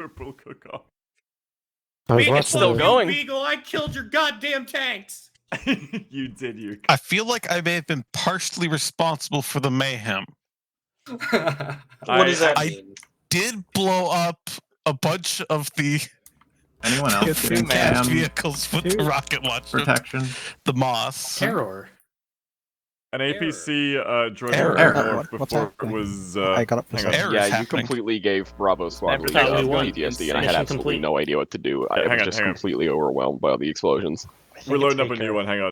Purple cook-off. It's still going. Beagle, I killed your goddamn tanks. You did, you. I feel like I may have been partially responsible for the mayhem. What does that mean? Did blow up a bunch of the Anyone else getting damaged cam vehicles with the rocket launcher? protection? The moss. Terror. An APC drove Error. north before it was. I got up for hang on. Error Yeah, is you happening. completely gave Bravo Squad Every time we won, PTSD, and I had mission absolutely complete. no idea what to do. I Hang was on, just hang on. completely overwhelmed by all the explosions. We're loading up a new one. Hang on.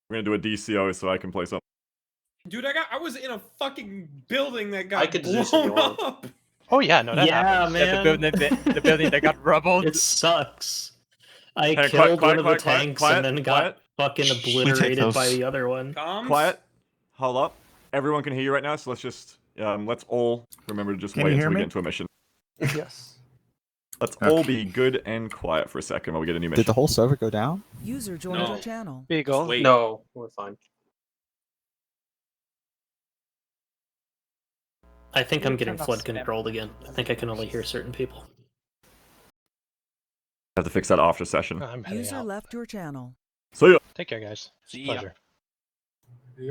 We're gonna do a DCO so I can play something. Dude, I was in a fucking building that I got could do this if you blown want. up. Oh yeah, no, that happened. man. The building that got rubbled. It sucks. I Hey, killed quiet, one of the quiet, tanks quiet, and then quiet. got fucking Shh, we take obliterated by those. the other one. Comms? Quiet. Hold up. Everyone can hear you right now, so let's just let's all remember to just Can wait you until hear we me? get into a mission. Yes. Let's all be good and quiet for a second while we get a new mission. Did the whole server go down? User joined No. your channel. Beagle. Wait. No, we're fine. I think I'm getting Turn off flood spam. controlled again. I think I can only hear certain people. have to fix that after session. I'm heading User out. left your channel. So yeah. Take care, guys. It's a See ya. pleasure.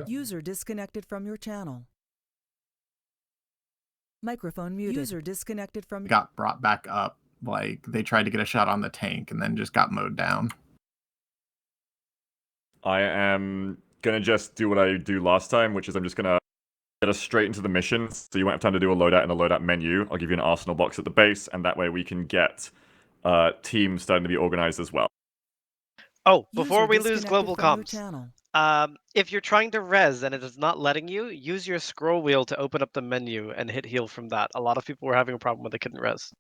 User disconnected from your channel. Microphone muted. User disconnected from. Got brought back up. Like they tried to get a shot on the tank and then just got mowed down. I am gonna just do what I do last time, which is I'm just gonna get us straight into the mission, so you won't have time to do a loadout in the loadout menu. I'll give you an arsenal box at the base, and that way we can get teams starting to be organized as well. Oh, before User we lose disconnected global from your comms, channel. if you're trying to res and it is not letting you, use your scroll wheel to open up the menu and hit heal from that. A lot of people were having a problem when they couldn't res.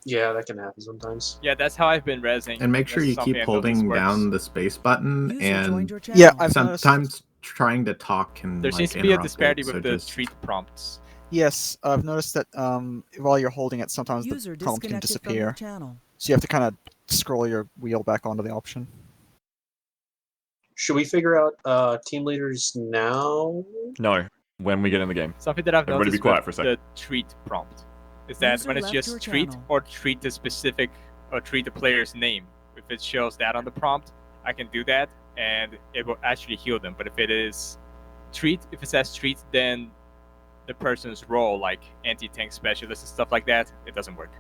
Yeah, that can happen sometimes. Yeah, that's how I've been resing. And make sure you keep holding down the space button User and joined your channel. Yeah, I've noticed. sometimes trying to talk can There like, seems to be a interrupt disparity it, so with the just- treat prompts. Yes, I've noticed that while you're holding it, sometimes User the prompt can disconnected from your disappear. channel. So you have to kind of scroll your wheel back onto the option. Should we figure out team leaders now? No, when we get in the game. Something that I've Everybody be noticed quiet with for a second. the treat prompt is that User when it's left your just treat channel. or treat the specific or treat the player's name. If it shows that on the prompt, I can do that and it will actually heal them. But if it is treat, if it says treat, then the person's role, like anti-tank specialist and stuff like that, it doesn't work.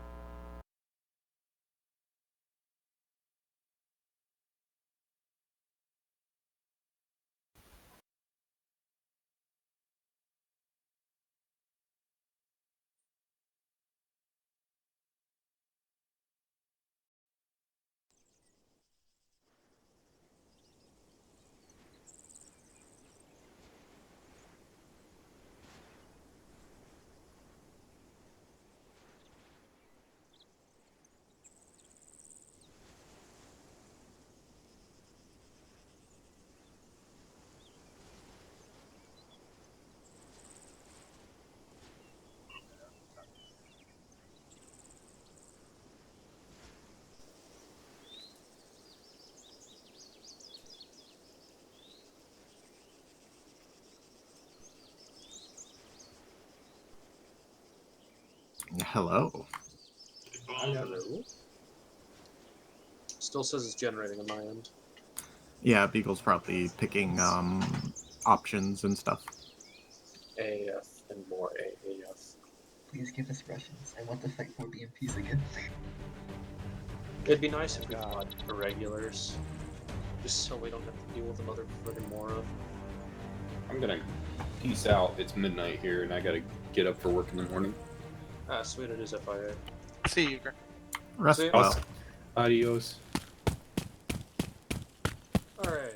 Hello. Hello. Still says it's generating on my end. Yeah, Beagle's probably picking options and stuff. AF and more AAF. Please give us Russians. I want to fight more BMPs again. It'd be nice if we got irregulars, just so we don't have to deal with another friggin' moron. I'm gonna peace out. It's midnight here, and I gotta get up for work in the morning. Ah, sweet, it is FIA. See you. Rest See ya. well. Adios. Alright.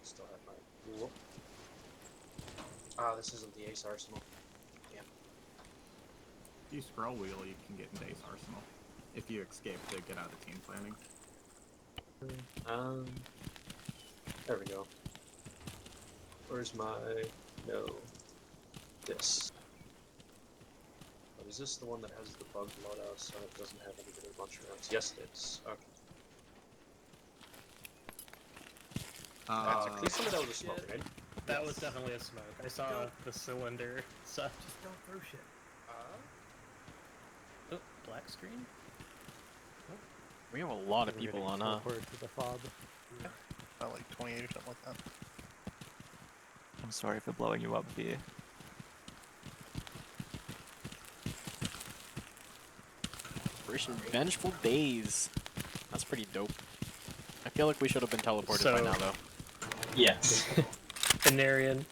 Still have my... Whoop. Ah, this isn't the Ace Arsenal. Damn. If you scroll wheel, you can get into Ace Arsenal. If you escape to get out of team planning. There we go. Where's my... No. This. Oh, is this the one that has the bug loadout so it doesn't have any good launcher rounds? Yes, it is. Okay. Please tell me that was a smoke grenade. That was definitely a smoke. I saw the cylinder. So Just don't throw shit. oh, black screen. We have a lot of people on, huh? To the fob. About like 28 or something like that. I'm sorry for blowing you up here. Operation Vengeful Days. That's pretty dope. I feel like we should have been teleported by now, though. Yes. Venerian.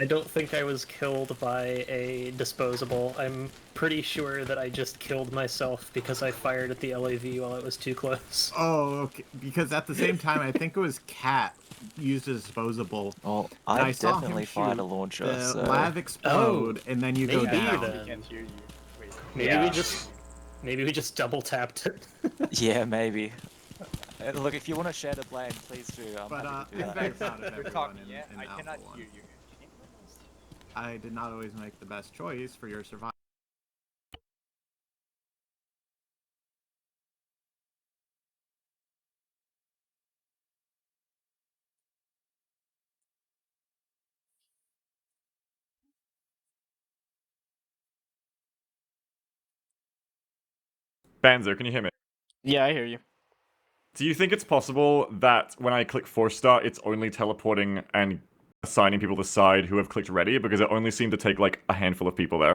I don't think I was killed by a disposable. I'm pretty sure that I just killed myself because I fired at the LAV while it was too close. Oh, okay. Because at the same time, I think it was Cat used a disposable. Well, and I saw definitely him fired shoot a launcher, the so... lav explode, and then you go maybe down. then. Can't hear you. Wait. Maybe we just double tapped it. Yeah, maybe. Look, if you want to share the blame, please do. I'm But happy to do I that. very proud of You're everyone talking, in, yeah? in I Alpha cannot 1. hear you. I did not always make the best choice for your survival. Banzo, can you hear me? Yeah, I hear you. Do you think it's possible that when I click 4-star, it's only teleporting and assigning people to side who have clicked ready? Because it only seemed to take like a handful of people there.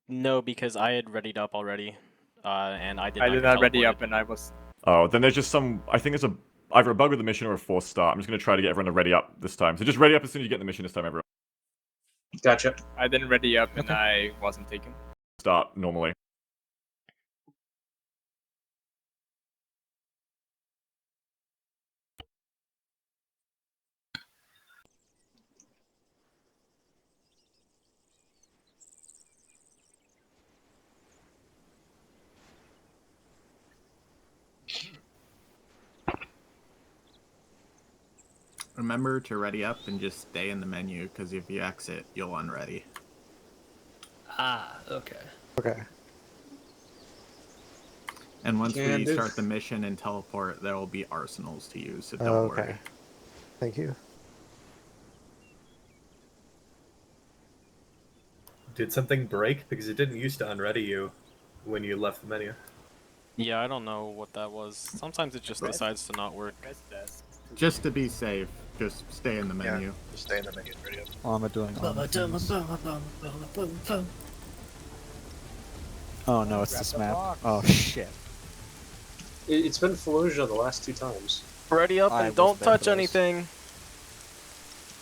No, because I had readied up already, and I did I not did get not ready teleported. up, and I was. Oh, then there's just some. I think it's either a bug with the mission or a 4-star. I'm just gonna try to get everyone to ready up this time. So just ready up as soon as you get in the mission this time, everyone. Gotcha. I didn't ready up, and I wasn't taken. Start normally. Remember to ready up and just stay in the menu, because if you exit, you'll unready. Ah, okay. Okay. And once Can we do. start the mission and teleport, there will be arsenals to use, so don't worry. Thank you. Did something break? Because it didn't used to unready you when you left the menu. Yeah, I don't know what that was. Sometimes it just decides to not work. Just to be safe, just stay in the menu. Just stay in the menu. Ready up. Arma doing Arma things. Oh no, it's this map. Oh shit. It's been Fallujah the last 2 times. Ready up and don't touch anything.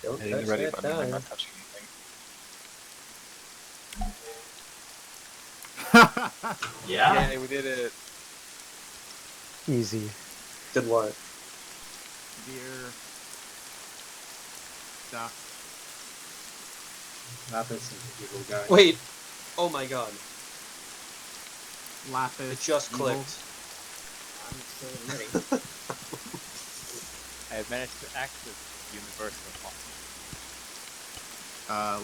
Don't Hitting touch ready that button, I'm time. not touching anything. Yeah. we did it. Easy. Did what? Dear stuff. Lapis is the evil guy. Wait! Oh my god. Lapis. It just Beagle. clicked. I'm still ready. I have managed to access universal clock.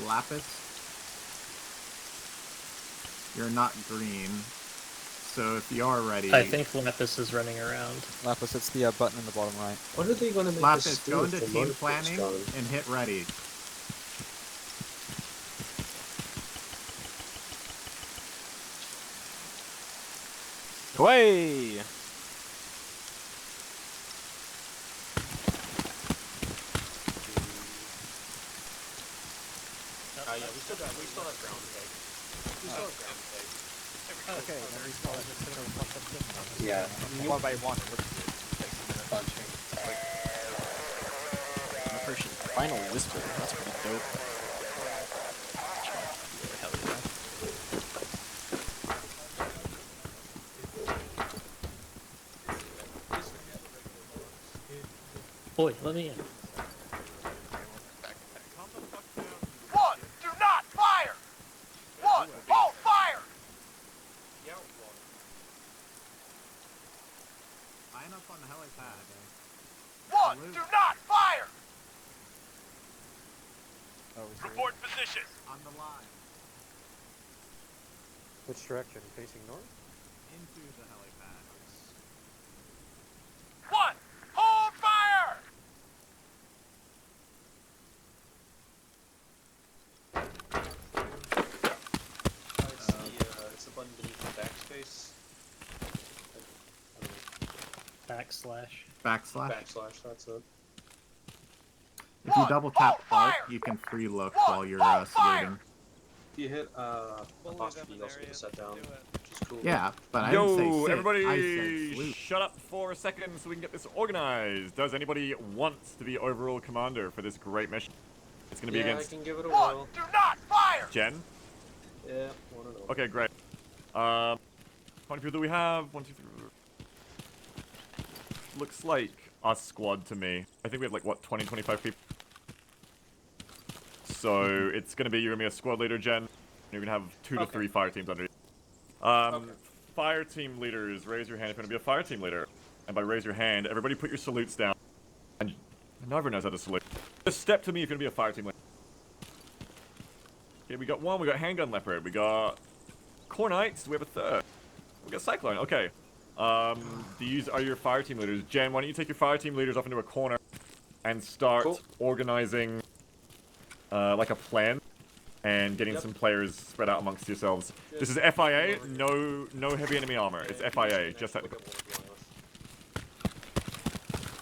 Lapis. You're not green. So if you are ready... I think Lapis is running around. Lapis, it's the button in the bottom right. What are they going to make Lapis, us do go if into the team motorboat's planning gone? and hit ready. Away! Yeah, we still have ground peg. We still have ground peg. Okay, then restart it. Yeah. One by one, it looks good. Punching. Operation Final Whisper. That's pretty dope. Hell yeah. Boy, let me in. One, do not fire! One, hold fire! Line up on the helipad. One, do not fire! Report position. On the line. Which direction? Facing north? Into the helipad. One, hold fire! backslash. Backslash. Backslash, that's it. If you double tap Alt, you can free look while you're saluting. If you hit apostrophe, you also get to set down, which is cool. Yeah, but I didn't say Yo, sit. everybody, I said salute. shut up for a second so we can get this organized. Does anybody want to be overall commander for this great mission? It's going to be against... I can give it a whirl. Do not fire! Jen? Yeah, one and all. Okay, great. How many people do we have? 1, 2, 3... Looks like our squad to me. I think we have like, what, 20, 25 people? So it's going to be, you're going to be a squad leader, Jen. You're going to have 2 to 3 fire teams under you. Fire team leaders, raise your hand if you're going to be a fire team leader. And by raise your hand, everybody put your salutes down. And no everyone knows how to salute. Just step to me if you're going to be a fire team leader. Okay, we got one, we got Handgun Leopard, we got Core Knights, we have a third. We got Cyclone, okay. These are your fire team leaders. Jen, why don't you take your fire team leaders off into a corner and start organizing like a plan and getting some players spread out amongst yourselves. This is FIA, no heavy enemy armor. It's FIA, just technical.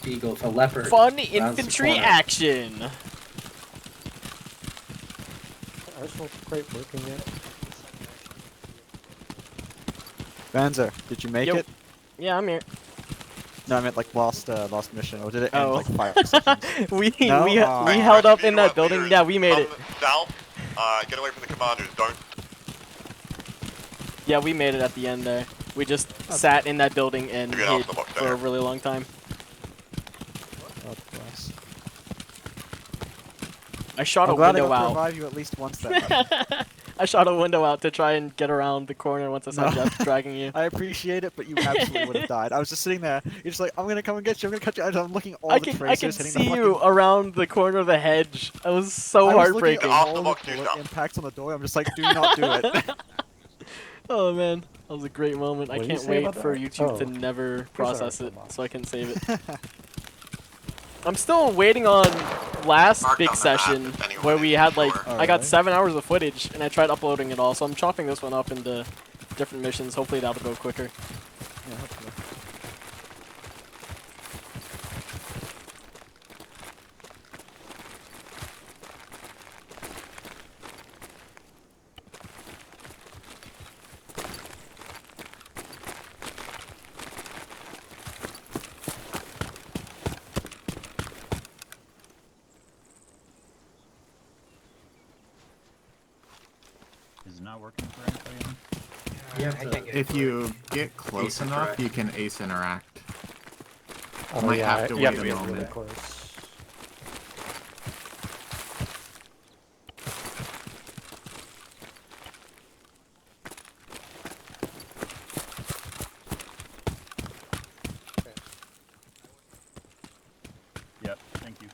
Beagle for Leopard. Fun infantry action. Arsenal's great working yet. Vanzer, did you make it? Yeah, I'm here. No, I meant like lost mission, or did it end Oh. like 5 seconds? we held up in that building. Yeah, we made it. South, get away from the commanders. Don't. Yeah, we made it at the end there. We just sat in that building and Get hid off the box for a really long time. I shot a I'm glad window I got to out. revive you at least once that I shot a window out to try and get around the corner once I saw Jeff dragging you. I appreciate it, but you absolutely would have died. I was just sitting there. You're just like, I'm gonna come and get you. I'm gonna cut you. I'm looking all I the can tracers hitting see the you around the corner of the hedge. It was so heartbreaking. I was looking at all the bullet impacts on the door. I'm just like, do not do it. Oh man, that was a great moment. I What did you can't say wait about for that? YouTube to Oh. never Sorry, process it Thomas. so I can save it. I'm still waiting on last big session where we had like, I got 7 hours of footage and I tried uploading it all, so I'm chopping this one up into different missions. Hopefully that'll go quicker. Yeah, hopefully. Is it not working for anybody? If you get close enough, you can ace interact. Oh, Might yeah, have to you wait have to a be really moment. close. Yep, thank you.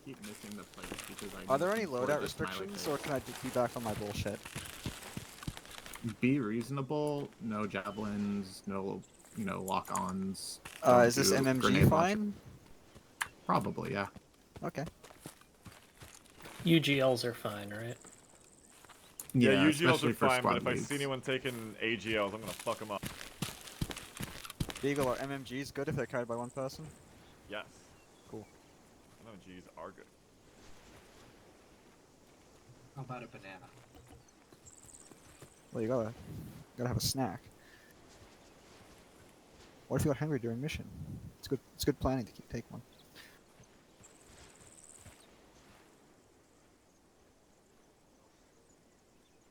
Keep missing the place because Are there any record loadout the smiley restrictions, face. or can I just be back on my bullshit? Be reasonable. No javelins. No, lock-ons. Is this don't do MMG grenade launcher. fine? Probably, yeah. Okay. UGLs are fine, right? Yeah, UGLs especially are for fine, but squad if I leads. see anyone taking AGLs, I'm gonna fuck them up. Beagle or MMGs good if they're carried by one person? Yes. Cool. MMGs are good. How about a banana? Well, you gotta have a snack. What if you got hungry during mission? It's good planning to take one.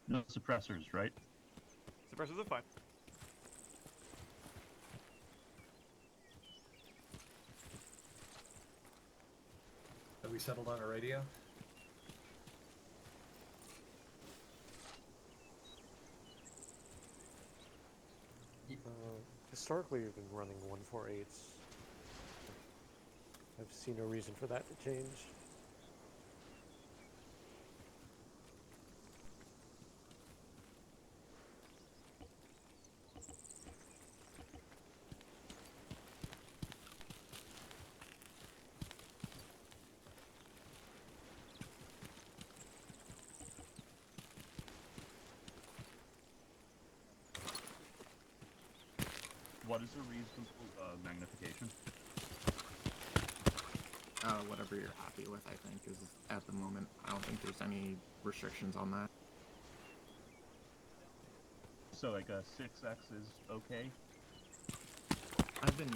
No suppressors, right? Suppressors are fine. Have we settled on a radio? Historically, we've been running 148s. I've seen no reason for that to change. What is a reasonable magnification? Whatever you're happy with, I think, is at the moment. I don't think there's any restrictions on that. So like a 6x is okay? I've been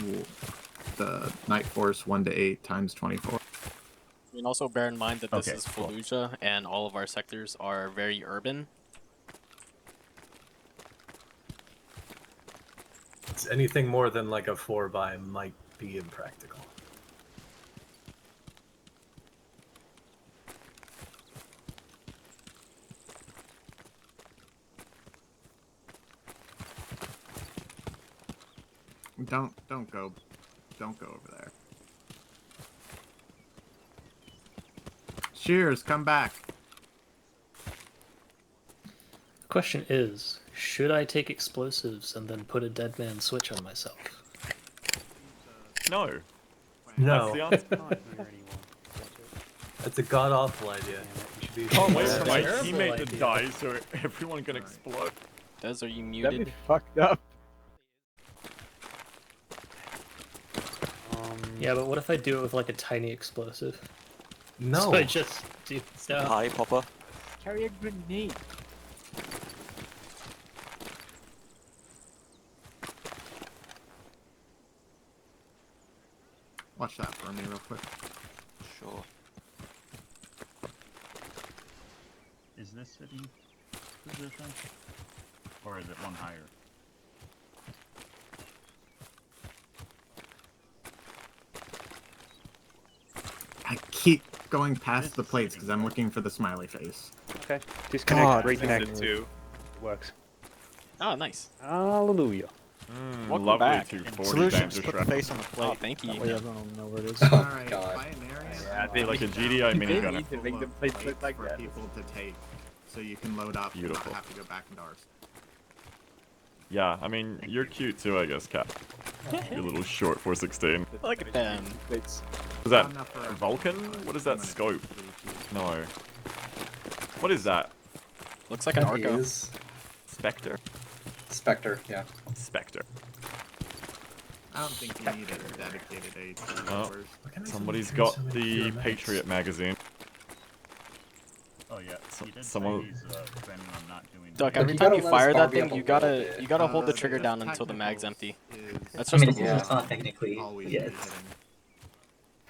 using the Night Force 1-8 times 24. I mean, also bear in mind that this Okay, is cool. Fallujah, and all of our sectors are very urban. Anything more than like a 4x might be impractical. Don't go over there. Shears, come back. The question is, should I take explosives and then put a dead man switch on myself? No. No. That's the answer. That's a god awful idea. You should be Can't wait ashamed for of my that. teammate to die so everyone can explode. Des, are you That'd muted? be fucked up. Yeah, but what if I do it with like a tiny explosive? No. So I just do stuff. Hi, Popper. Carry a grenade. Watch that for me real quick. Sure. Is this city position? Or is it one higher? I keep going past the plates because I'm looking for the smiley face. Okay. God, Reconnect. Two. Works. Oh, nice. Hallelujah. Welcome Lovely back. 240 Solutions, times put the Shrek. face on the plate. Oh, thank you. That way everyone will know where it is. Alright, God. Binarians. Yeah, Be like a GDI minigun. need to make the plates look like for that. people to take, so you can load up Beautiful. and not have to go back into ours. Yeah, I mean, you're cute too, I guess, Cap. Your little short 416. Look at them. Is that Vulcan? What is that scope? No. What is that? Looks like an Arco. Spectre? Spectre, yeah. Spectre. I don't think you need a dedicated age. Oh, somebody's got the Patriot magazine. Oh yeah, he did someone- say he's planning on not doing Duck, that. every you time gotta you let fire us that Barbie thing, up a you little gotta bit. hold the trigger down until the mag's empty. That's I just mean, the yeah, rule. it's not technically. Always Yeah, be it's, hitting.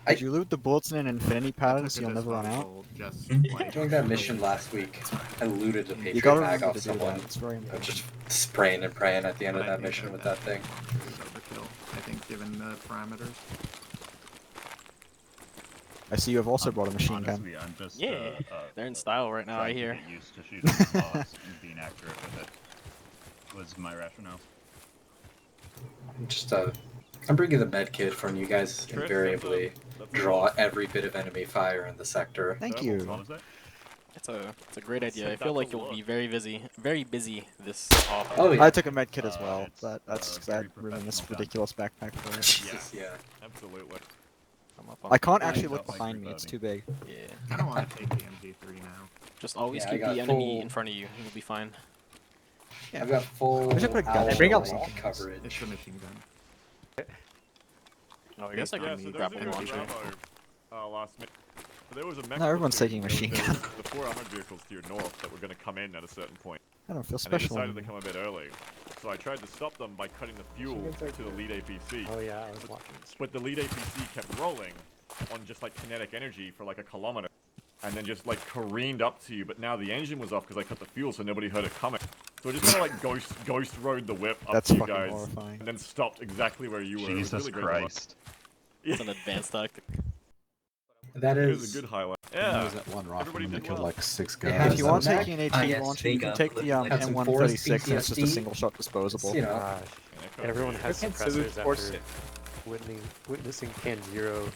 Did you loot the bullets in an infinity pattern so Took you'll a never run out? disposal, just like doing that mission last week, I looted a You Patriot gotta mag remember off to do someone. that. It's very I was important. just spraying and praying at the end But of I that think mission with that that thing. is overkill, I think, given the parameters. I see you have also brought a machine gun. Honestly, I'm just, Yeah, they're in style right now, I trying to hear. get used to shooting the boss and being accurate with it. Was my rationale. I'm just I'm bringing the med kit from you guys invariably draw every bit of enemy fire in the sector. Thank you. What was that? It's a great idea. I feel like you'll be very busy this off. Oh yeah. I took a med kit as well, it's, but that's because I very had room in this professional ridiculous backpack for it. Jesus, yeah. Absolutely. I'm up I can't Yeah, actually you look got, like, behind me, it's too big. Yeah. I don't want to take the MG3 now. Just always Yeah, I keep got the enemy full- in front of you. You'll be fine. I've got full I should put a gun. owl Bring up light something. coverage. It's a machine gun. Oh, I guess I Yeah, can so there was grappling a launcher. Bravo, last minute. So there was a mech No, everyone's platoon, taking there machine was gun. The 4 armored vehicles to your north that were going to come in at a certain point. I don't feel And they special decided to anymore. come a bit early. So I tried to stop them by cutting the fuel to the lead APC. Oh yeah, I was watching this. But the lead APC kept rolling on just like kinetic energy for like a kilometer. And then just like careened up to you, but now the engine was off because I cut the fuel so nobody heard it coming. So I just kind of like ghost rode the whip up That's to you fucking guys. horrifying. And then stopped exactly where you were. It was Jesus really great to watch. Christ. It's an advanced tactic. That It was is a good highlight. Yeah. There was that one rifleman Everybody that did killed well. like 6 Yeah, guys. if you want That- taking an HE launcher, you can take the M136 and it's just a single shot disposable. You know, Everyone has Okay, so suppressors force after witnessing Can Zero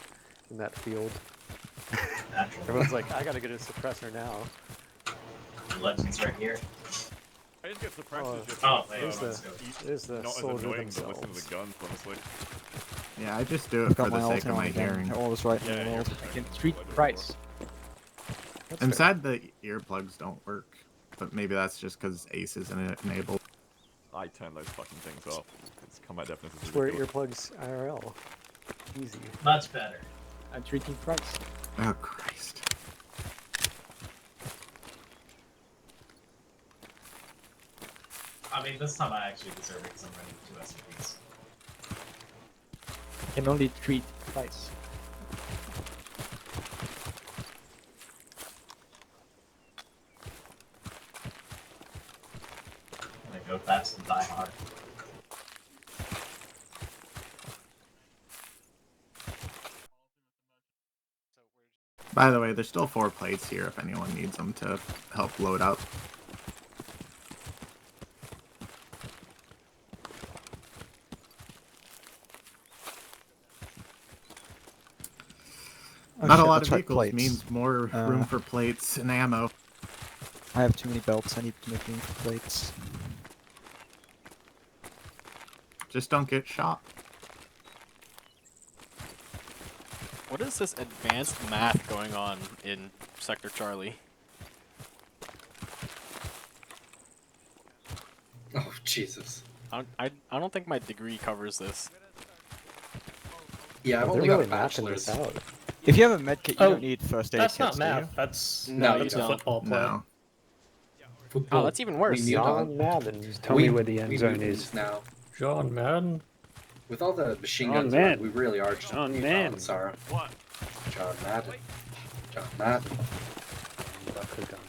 in that field. Everyone's like, I gotta get a suppressor now. Legends right here. I just get suppressors just there's the not as soldier annoying to listen to themselves. the guns, honestly. Yeah, I just do it for the sake of my hearing. All is right in the world. I can treat price. I'm sad the earplugs don't work, but maybe that's just because Ace isn't enabled. I turn those fucking things off. It's combat deafness is Just wear ridiculous. earplugs IRL. Easy. Much better. I'm treating price. Oh Christ. I mean, this time I actually deserve it because I'm running 2 SCPs. I can only treat price. I'm gonna go fast and die hard. By the way, there's still 4 plates here if anyone needs them to help load up. Not a lot of vehicles means more room for plates and ammo. I have too many belts, I need to make room for plates. Just don't get shot. What is this advanced math going on in Sector Charlie? Oh Jesus. I don't think my degree covers this. Yeah, I've only got a bachelor's. If you have a med kit, you don't need first aid That's kits, not do you? math. That's No, that's you a don't. football play. No. Oh, that's even worse. John Madden. Just tell me where the end zone is. Now. John Madden. With all the machine John guns, Madden. we really are just John Madden. Sarah. What? John Madden. John Madden. That could have done.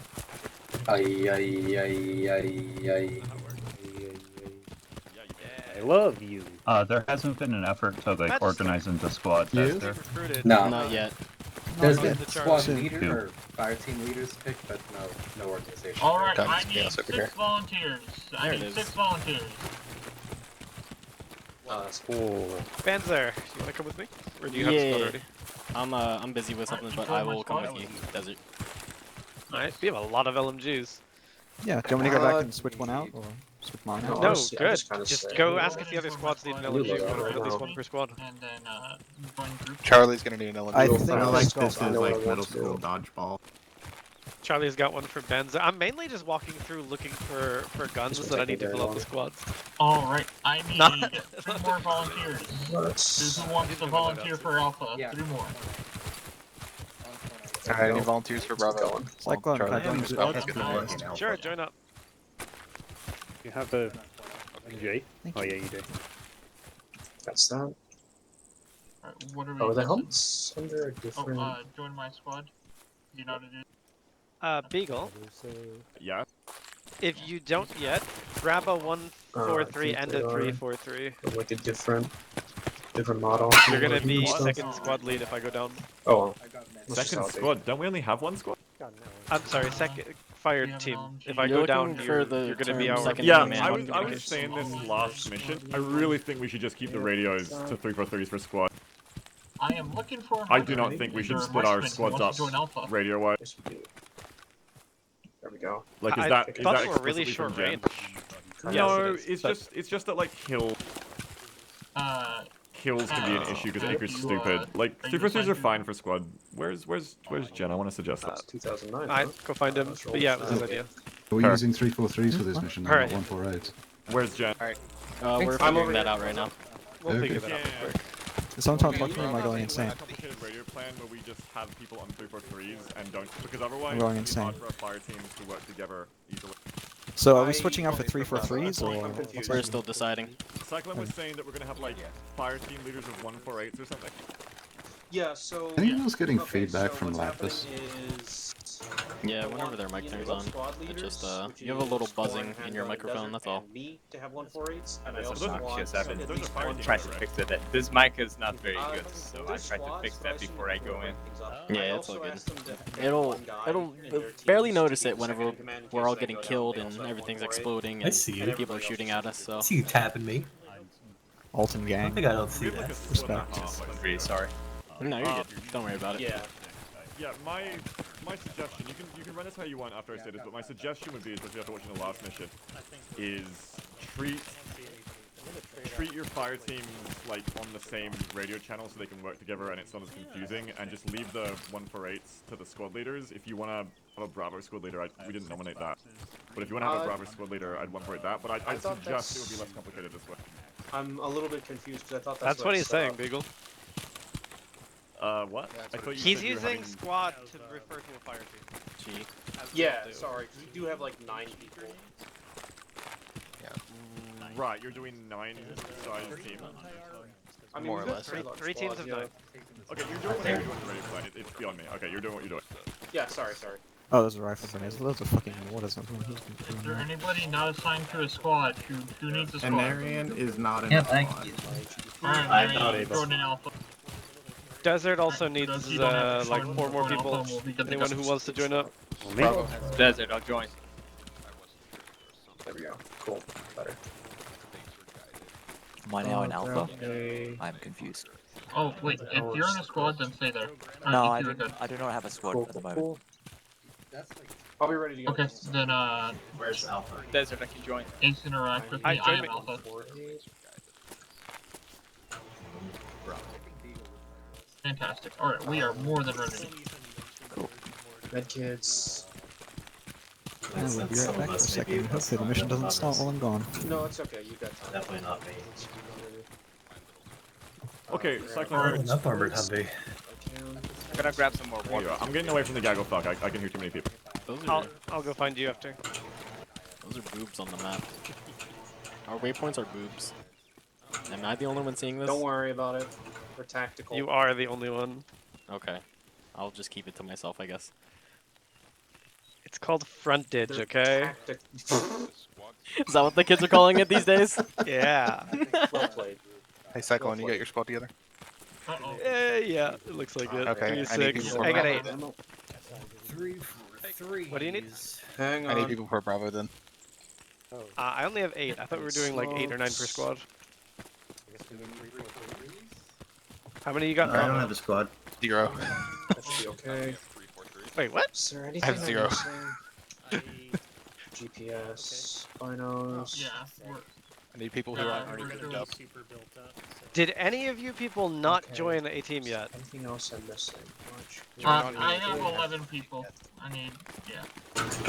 Ay. I love you. There hasn't been an effort to like organize into squads, has there? No. Not yet. There's been squad leader or fire team leaders picked, but no organization. Alright, I need 6 volunteers. I need 6 volunteers. Banzer, you wanna come with me? Or do you have a squad already? I'm busy with something, but I will come with you, Desert. Nice. We have a lot of LMGs. Yeah, do you want me to go back and switch one out, or switch mine out? No, good. Just go ask if the other squads need an LMG. We'll put at least one per squad. And then, Charlie's gonna need an LMG. I think I like I'll this stop. is like middle school dodgeball. Charlie's got one for Benza. I'm mainly just walking through looking for guns that I need to fill out the squads. alright, I need 3 more volunteers. Who wants to volunteer for Alpha? 3 more. Alright, any volunteers for Bravo? Cyclone, can I join Charlie. you? Sure, join up. You have a J? Oh yeah, you do. That's that. Alright, what are we Oh, the missing? helmet's under a different. Join my squad. You know how to do. Beagle. Yeah. If you don't yet, grab a 143 and a 343. Like a different model. You're gonna be second squad lead if I go down. Oh. Second squad? Don't we only have one squad? I'm sorry, second fired team. If I You're go down, looking for the you're gonna be term our second Yeah, command. I was saying this last mission. I really think we should just keep the radios to 343s for squad. I am looking for. I do not think we should split our squads up radio-wise. There we go. Like, is I that thought they were really explicitly short from Jen? range. No, Yes, it is, it's just that like kills can be an issue because Acre's stupid. Like 343s are fine for squad. Where's Jen? I want to suggest that. 2009. I'd go find him. But yeah, it was his idea. Are we using 343s for this mission, not Alright. 148? Where's Jen? We're figuring that out right now. We'll Okay. figure that out quick. Sometimes talking to me, am I going A insane? complicated radio plan where we just have people on 343s and don't, because otherwise I'm going it's hard insane. for our fire teams to work together easily. So are we switching out for 343s, or what's We're still deciding. Cyclone was saying that we're gonna have like fire team leaders of 148s or something. Yeah, so. Anyone else getting okay, feedback so from what's happening Lapis? is Yeah, whenever their mic turns on, it just you have a little buzzing in your microphone. That's all. Me to have 148s, and I That's also obnoxious. want I've at been least one trying to fix it. This mic is not very Uh, good, so I there's tried to squads, fix but that I've seen before I people go in. break things up. Yeah, I it's also all good. asked them to pick It'll one guy in their barely teams to notice be it the whenever second in command in we're case all they getting go down, killed they and also have everything's 148. exploding I and see you. people are everybody shooting else at us. So I see you tapping me. Alton I gang. think I don't see We have like that. a split and a Respect. half. I'm really sorry. no, you're good. Don't worry about it. Yeah. Yeah, my suggestion, you can run this how you want after I say this, but my suggestion would be, especially after watching the last mission, is treat your fire teams like on the same radio channel so they can work together and it's not as confusing, and just leave the 148s to the squad leaders. If you want to have a Bravo squad leader, we didn't nominate that, but if you want to have a Bravo squad leader, I'd 148 that, but I'd suggest it would be less complicated this way. I'm a little bit confused because I thought That's what he's set saying, up. Beagle. What? I thought you He's said you were using having... squad to refer to a fire team. Gee. Yeah, sorry. We do have like 9 people. Right, you're doing 9-size team. I mean, More or we've got less. Three teams of 9. Okay, you're doing what you're doing already, fine. It's beyond me. Okay, you're doing what you're doing. Yeah, sorry. Oh, there's a rifle grenades. Those are fucking. What is that? Is there anybody not assigned to a squad? Who needs a squad? Anarian is not in Yeah, a thank squad. you. Alright, I'm Marion, not able. throw in an alpha. Desert also Those needs you don't have to like join 4 more before people. alpha will be good to Anyone go. who wants to join up? Bravo. Desert, I'll join. There we go. Cool. Better. Am I now in alpha? Okay. I'm confused. Oh, wait, if you're in a squad, then stay there. No, I I think you're don't. good. I do not have a squad Cool. at the moment. I'll be ready to go. Okay, then Where's Alpha? Desert, I can join. Ace interact with Hi, me, I join am me. alpha. Fantastic. Alright, we are more than ready. Medkids. Yeah, we'll be right back for a second. Hopefully the mission doesn't start while I'm gone. No, it's okay. You got time. Definitely not me. Okay, Oh, Cyclone. enough armored Humvee. I'm gonna grab some more water. I'm getting away from the gaggle fuck. I can hear too many people. I'll go find you after. Those are boobs on the map. Our waypoints are boobs. Am I the only one seeing this? Don't worry about it. We're tactical. You are the only one. Okay. I'll just keep it to myself, I guess. It's called frontage, okay? Is that what the kids are calling it these days? Yeah. Well played. Hey, Cyclone, you got your squad together? Yeah, it looks like it. Okay, Give me I need 6. people for I got Bravo. 8. 3. What do you need? Hang I on. need people for Bravo then. I only have 8. I thought we were doing like 8 or 9 per squad. How many you got? I don't have a squad. 0. That should be okay. Wait, what? Is there I anything have 0. GPS, binos. Yeah, I need people who aren't already good up. Did any of you people not join a team yet? Anything else I'm missing? I have 11 people. I need, yeah.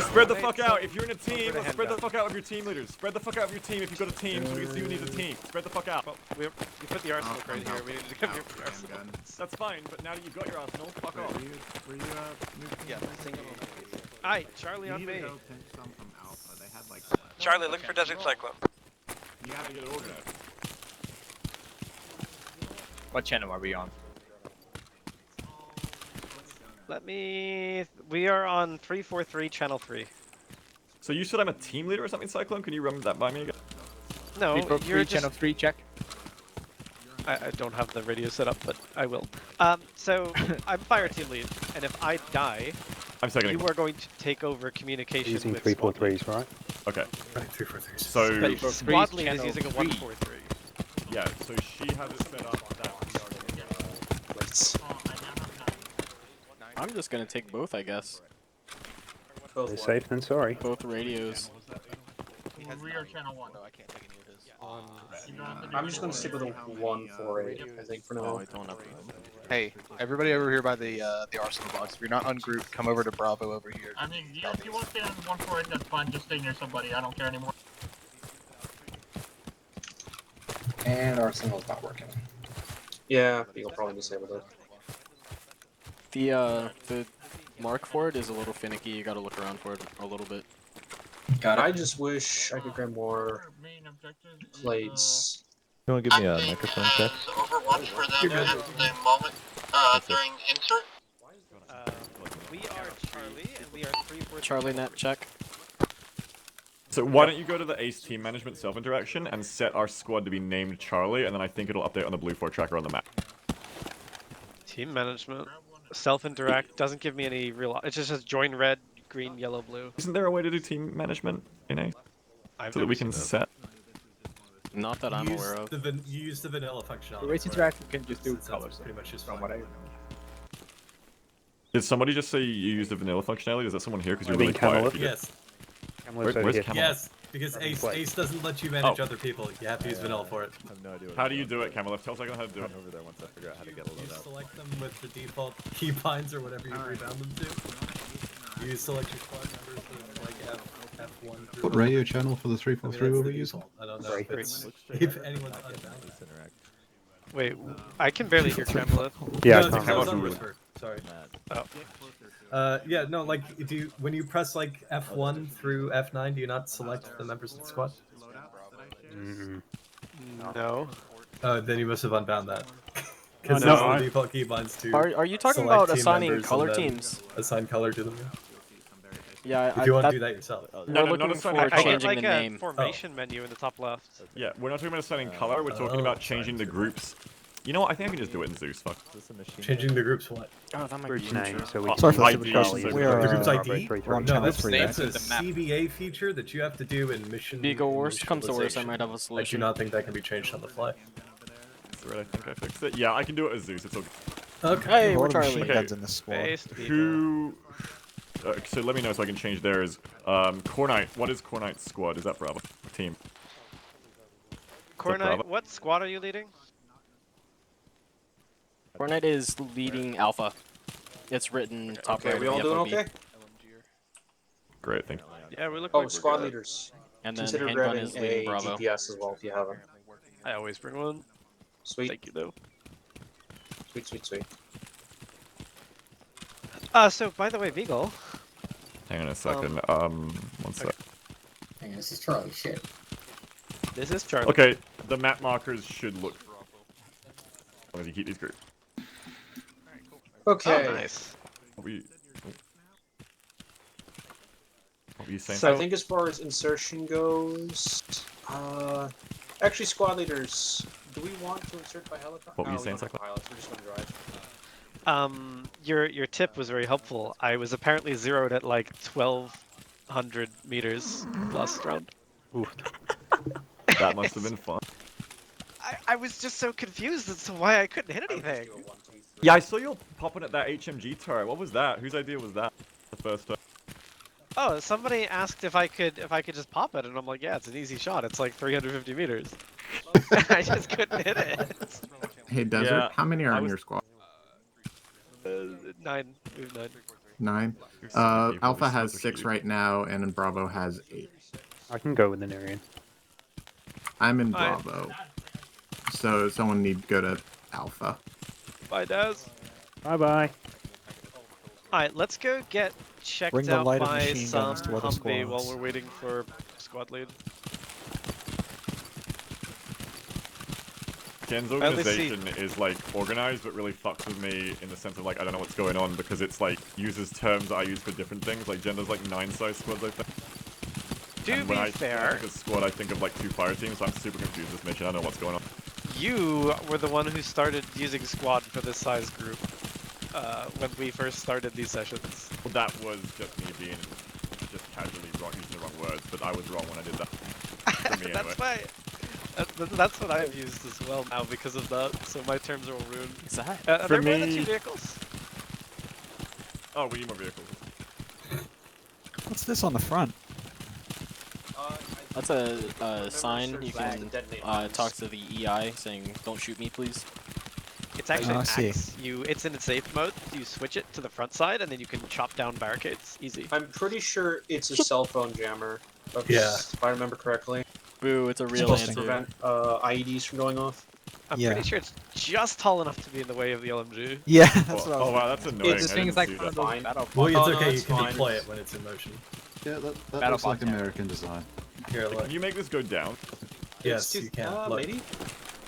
Spread the fuck out. If you're in a team, spread the fuck out of your team leaders. Spread the fuck out of your team if you've got a team so we can see who needs a team. Spread the fuck out. We put the arsenal right here. We need to get your arsenal. That's fine, but now that you've got your arsenal, fuck off. Were you Yeah. Alright, Charlie you on need me. to go pinch some from Alpha. They had like. Charlie, look for Desert Cyclone. You have to get it organized. What channel are we on? We are on 343 channel 3. So you said I'm a team leader or something, Cyclone? Can you run that by me again? No, you're just... channel 3, check. I don't have the radio set up, but I will. So, I'm fire team lead, and if I die, I'm seconding. you are going to take over communication Using with 343s, right? Okay. Right, 343s. So But squad lead is using a 143. yeah, so she has it set up that I'm just gonna take both, I guess. They're safe than sorry. Both radios. We are channel 1. No, I can't take any of his. I'm just gonna stick with a 148, I think, for now. Oh, I don't have to. Hey, everybody over here by the arsenal box. If you're not ungrouped, come over to Bravo over here. I mean, if you want to stay on 148, that's fine. Just stay near somebody. I don't care anymore. And Arsenal's not working. Yeah, Beagle probably disabled it. The mark for it is a little finicky. You gotta look around for it a little bit. Got it. I just wish I could grab more plates. You want to give me a microphone check? Overwatch for them at the same moment during insert. We are Charlie, and we are 3-4. Charlie net check. So why don't you go to the Ace team management self-interaction and set our squad to be named Charlie, and then I think it'll update on the blue 4 tracker on the map. Team management, self-interact, doesn't give me any real... It just says join red, green, yellow, blue. Isn't there a way to do team management in Ace? So that we can set... Not that I'm aware of. You use the vanilla functionality. The race interaction can just do colors. Pretty much just from what I know. Did somebody just say you used the vanilla functionality? Is that someone here? Because you're really quiet. if you did. Yes. Where's Camelot? Yes, because Ace doesn't let you manage other people. You have to use vanilla for it. I have no idea. How do you do it, Camelot? Tell us how to do it. Over there once I figure out how to get a You load out. select them with the default keybinds or whatever you rebound them to. You select your squad members with like F1 through... What radio channel for the 343 were we using? I don't know if anyone's unbounded. Wait, I can barely hear Camelot. Yeah, no, I was on whisper. Sorry. Oh. Yeah, no, like, when you press like F1 through F9, do you not select the members of the squad? No. Oh, then you must have unbound that. Oh, Because no, there's the default keybinds to Are you talking select about team assigning members color and then teams? Assign color to them. Yeah, If you want to do that yourself. We're looking for changing the name. Formation menu in the top left. Yeah, we're not talking about assigning color, we're talking about changing the groups. You know what, I think I can just do it in Zeus, fuck. Changing the groups what? Oh, that might Bridge be 9, so we Sorry can for put the the ID. collies We in are- The group's Bravo ID? 3-3. We're on No, channel that's 3, a right? CBA feature that you have to do in mission. Beagle, worst comes to worst, I initialization. might have a I do solution. not think that can be changed on the fly. That's right, I think I fixed it. Yeah, I can do it as Zeus, it's okay. Okay. Hey, A we're lot of Charlie. machine Okay. guns in this squad. Based people. Who... so let me know so I can change theirs. Core Knight, what is Core Knight's squad? Is that Bravo? Team. Core Bravo? Knight, what squad are you leading? Fortnite is leading Alpha. It's written top right. we all doing okay? Great, thank you. Yeah, we look Oh, like we're squad good. leaders. And then Consider handgun grabbing is leading a Bravo. GPS as well if you haven't. I always bring one. Sweet. Thank you, though. Sweet, sweet, sweet. So by the way, Beagle. Hang on a second, one sec. Hang on, this is Charlie, shit. This is Charlie. Okay, the map markers should look... As long as you keep these groups. Okay. Oh, nice. What were you saying? So I think as far as insertion goes, actually squad leaders, do we want to insert by helicopter? What were you No, we saying, don't have Cyclone? pilots, we're just gonna drive. Your tip was very helpful. I was apparently zeroed at like 1,200 meters last round. That must have been fun. I was just so confused as to why I couldn't hit anything. Yeah, I saw you popping at that HMG turret. What was that? Whose idea was that? The first time. Oh, somebody asked if I could just pop it, and I'm like, yeah, it's an easy shot. It's like 350 meters. I just couldn't hit it. Hey, Desert, Yeah, how many are in your squad? 9. We have 9. 9. You're so evil, Alpha you're has so 6 evil. right now, and Bravo has 8. I can go with an Aryan. I'm in Alright. Bravo. So someone need to go to Alpha. Bye, Daz. Bye-bye. Alright, let's go get checked Bring the out lighter by machine some guns to other Humvee squads. while we're waiting for squad lead. Jen's At least see- organization is like organized, but really fucks with me in the sense of like I don't know what's going on because it's like uses terms that I use for different things. Like Jen does like 9-size squads, I think. To And be when I fair, think of squad, I think of like 2 fire teams, so I'm super confused this mission. I don't know what's going on. you were the one who started using squad for this size group when we first started these sessions. Well, that was just me being just casually wrong, using the wrong words, but I was wrong when I did that. For me, anyway. That's why. That's what I've used as well now because of that. So my terms are all ruined. Are For there more than me- 2 vehicles? Oh, we need more vehicles. What's this on the front? That's a sign you search can the detonate talk to the EI saying, "Don't shoot me, please." It's actually I an see. axe. It's in its safe mode. You switch it to the front side, and then you can chop down barricades. Easy. I'm pretty sure it's a cell phone jammer. That's, Yeah. If I remember correctly. Boo! It's a real Supposed to answer. prevent IEDs from going off. I'm Yeah. pretty sure it's just tall enough to be in the way of the LMG. Yeah, that's what I was Oh wow, that's annoying. This I thing didn't is like see one of that. those Fine. battle Well, it's Oh, no, okay, you that's can fine. deploy it when it's in motion. Yeah, that Battle looks like bot, yeah. American design. Here, look. Can you make this go down? Yes, It's you can. too- Look. maybe?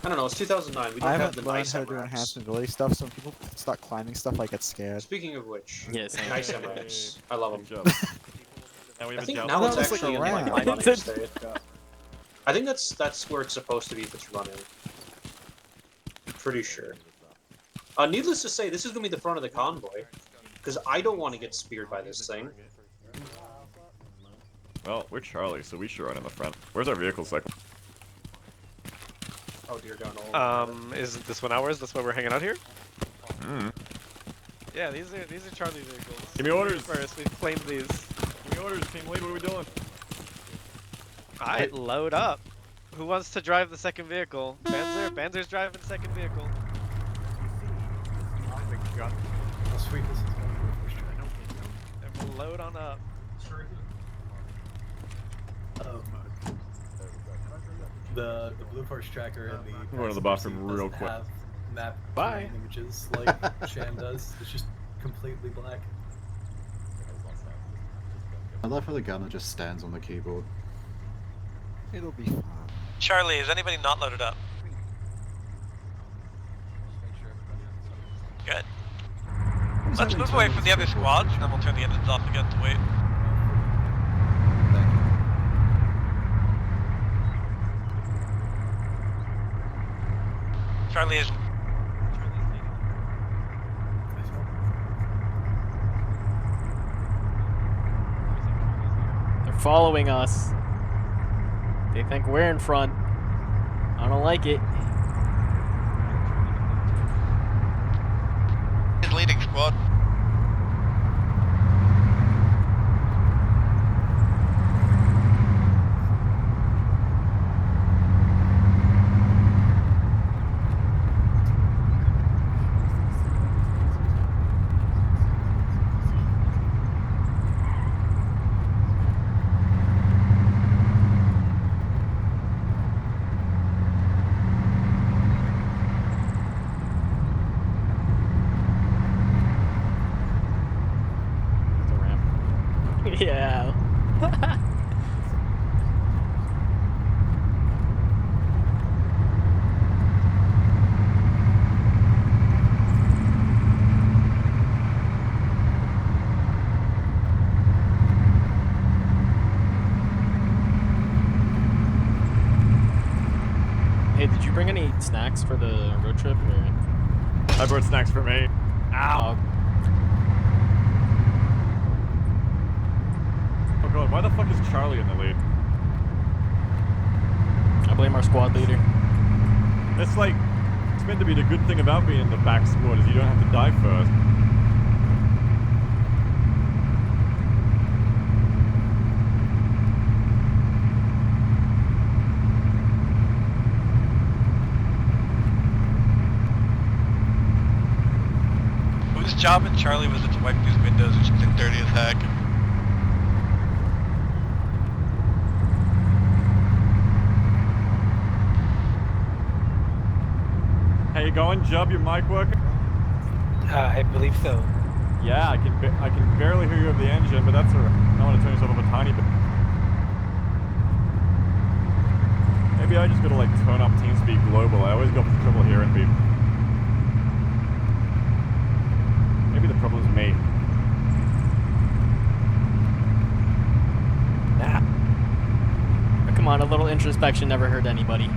I don't know, it's 2009, we don't I have haven't the learned nice how to do MRAPs. enhancement ability stuff, so when people start climbing stuff, I get scared. Speaking of which, Yes. nice MRAPs. I love them. Now we I have a think joust. now it's No, it's actually like in around. like my running state. I think that's where it's supposed to be if it's running. Pretty sure. Needless to say, this is gonna be the front of the convoy, because I don't want to get speared by this thing. Well, we're Charlie, so we should run in the front. Where's our vehicle cycle? Oh dear God! Isn't this one ours? That's why we're hanging out here. Hmm. Yeah, these are Charlie vehicles. Give me orders. First, we've claimed these. Give me orders, team lead. What are we doing? Alright, load up. Who wants to drive the second vehicle? Banzer's driving the second vehicle. Oh sweet, this is one. Everyone load on up. Oh. The Blue Force tracker and the I'm going to the bathroom real quick. have map Bye. images like Shan does. It's just completely black. I love how the gunner just stands on the keyboard. It'll be fun. Charlie, is anybody not loaded up? Good. Let's move away from the other squads, and then we'll turn the engines off again to wait. Charlie is. They're following us. They think we're in front. I don't like it. He's leading squad. Yeah. Hey, did you bring any snacks for the road trip? Or? I brought snacks for me. Ow. Oh god, why the fuck is Charlie in the lead? I blame our squad leader. It's like, it's meant to be the good thing about being in the back squad is you don't have to die first. Whose job in Charlie was it to wipe these windows, which look dirty as heck? How you going, Jub? Your mic working? I believe so. Yeah, I can barely hear you over the engine, but that's alright. I want to turn yourself up a tiny bit. Maybe I just gotta like turn up TeamSpeak global. I always got trouble hearing people. Maybe the problem's me. Nah. Oh, come on, a little introspection never hurt anybody.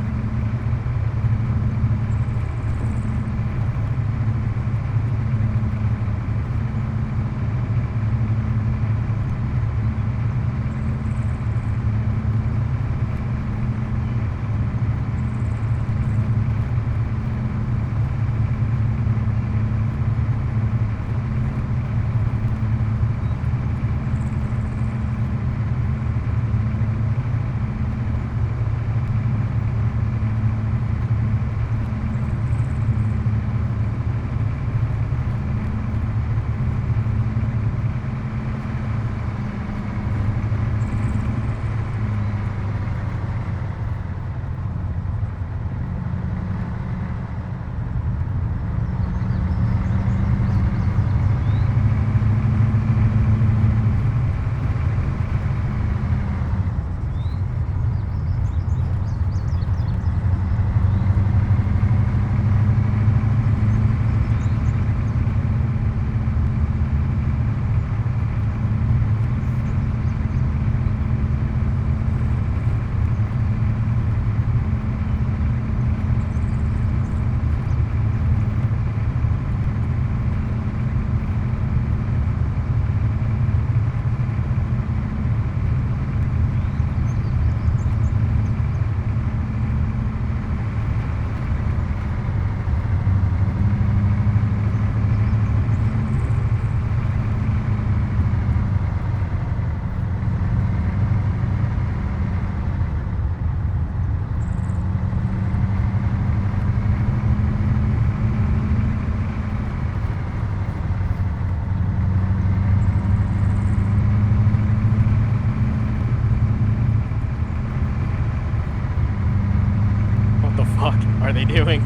are they doing?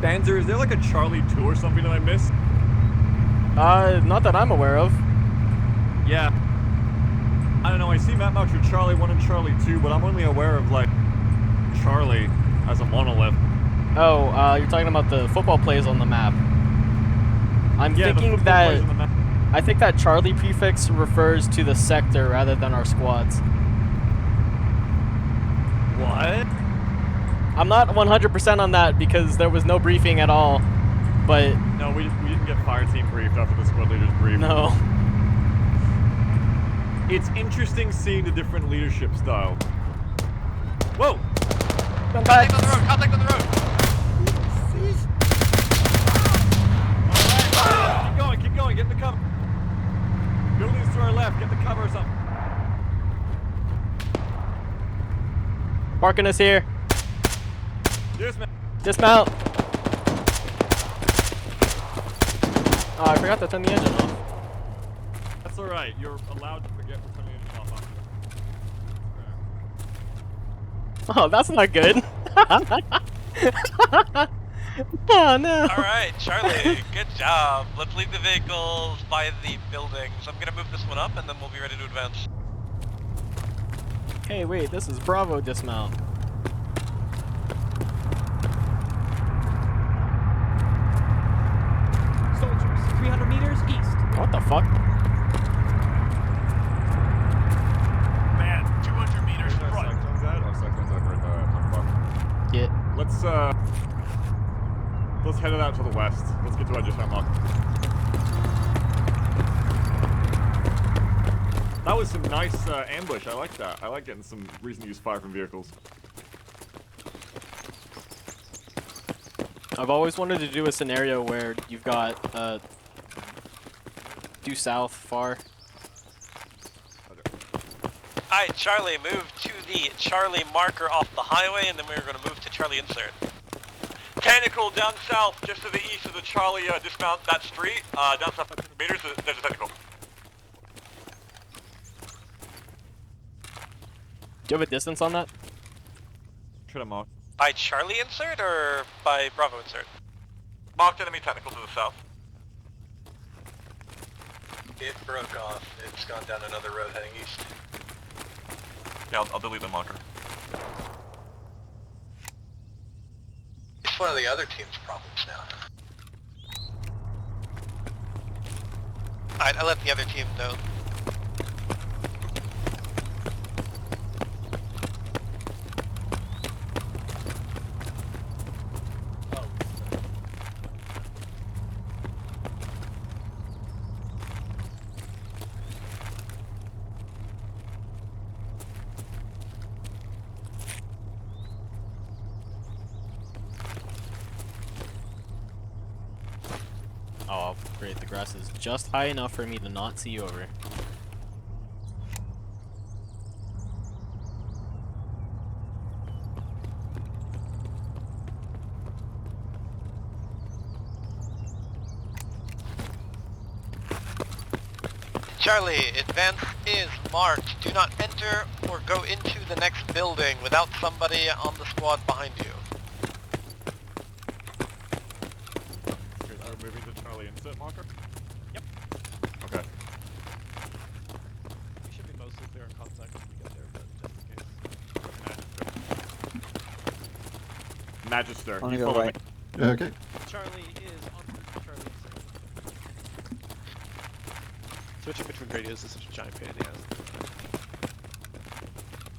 Banzer, is there like a Charlie 2 or something that I missed? Not that I'm aware of. Yeah. I don't know, I see map marks for Charlie 1 and Charlie 2, but I'm only aware of, like, Charlie as a monolith. Oh, you're talking about the football plays on the map. I'm thinking that... I think that Charlie prefix refers to the sector rather than our squads. What? I'm not 100% on that because there was no briefing at all, but... No, we didn't get fire team briefed after the squad leaders briefed. No. It's interesting seeing the different leadership style. Whoa! Contact on the road! Contact on the road! Keep going, get in the cover. Buildings to our left, get the cover or something. Parking us here. Dismount. Oh, I forgot to turn the engine off. That's alright, you're allowed to forget to turn the engine off. Oh, that's not good. Oh no. Alright, Charlie, good job. Let's leave the vehicles by the buildings. I'm gonna move this one up and then we'll be ready to advance. Hey, wait, this is Bravo dismount. Soldiers, 300 meters east. What the fuck? Man, 200 meters front. Cyclone's at? Oh, Cyclone's over at the Yeah. Let's head it out to the west. Let's get to our dismount mark. That was some nice ambush. I like that. I like getting some reason to use fire from vehicles. I've always wanted to do a scenario where you've got due south far. Alright, Charlie, move to the Charlie marker off the highway and then we're going to move to Charlie insert. Technical down south, just to the east of the Charlie dismount that street. Down south 500 meters, there's a technical. Do you have a distance on that? Try to mark. By Charlie insert or by Bravo insert? Marked enemy technical to the south. It broke off. It's gone down another road heading east. Yeah, I'll delete the marker. It's one of the other team's problems now. Alright, I let the other team know. Oh, great. The grass is just high enough for me to not see you over. Charlie, advance is marked. Do not enter or go into the next building without somebody on the squad behind you. We're moving to Charlie insert marker? Yep. Okay. We should be mostly clear on contact when we get there, but just in case. Magister. I'm gonna you go follow right. me. Okay. Charlie is on route to Charlie insert. Switching between radios is such a giant pain in the ass.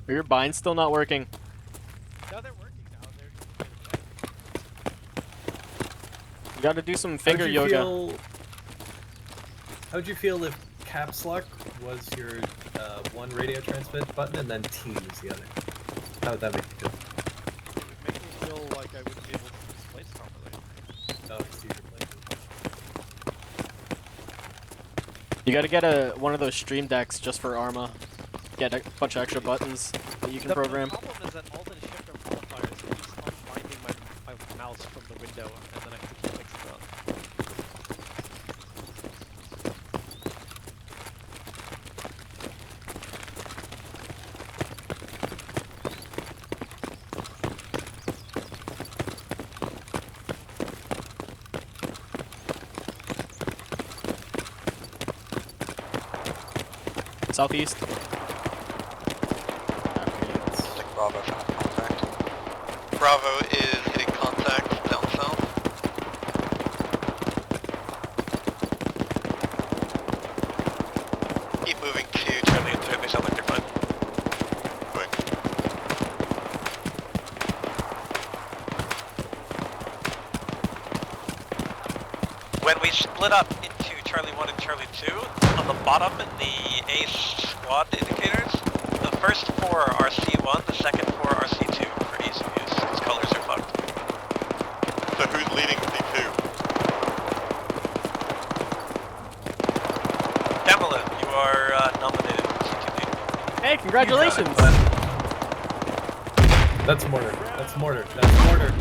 Are your binds still not working? No, they're working now. You gotta do some finger yoga. How'd you feel if caps lock was your one radio transmit button and then T was the other? How would that make you feel? It would make me feel like I wouldn't be able to use plates properly. Oh, it's your plates. You gotta get one of those stream decks just for Arma. Get a bunch of extra buttons that you can program. The problem is that all the shifter modifiers keeps unbinding my mouse from the window, and then I have to keep mixing it up. Southeast. Bravo found contact. Bravo is hitting contact down south. Keep moving to Charlie Insert. They sound like they're fine. Quick. When we split up into Charlie 1 and Charlie 2, on the bottom, the ace squad indicators, the first 4 are C1, the second 4 are C2 for ease of use, because colors are fucked. So who's leading C2? Camelot, you are nominated for C2 lead. Hey, congratulations! That's mortar. That's mortar. That's mortar.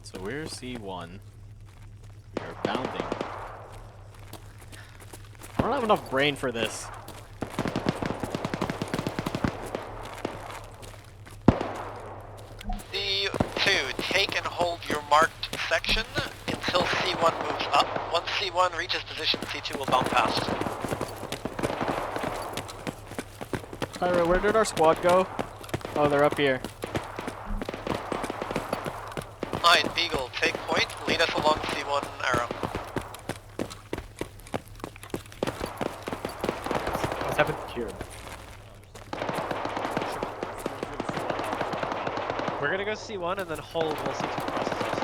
So we're C1. We are bounding. I don't have enough brain for this. C2, take and hold your marked section until C1 moves up. Once C1 reaches position, C2 will bound past. Alright, where did our squad go? Oh, they're up here. Alright, Beagle, take point, lead us along C1 arrow. What's happened here? We're gonna go C1 and then hold while C2 crosses us.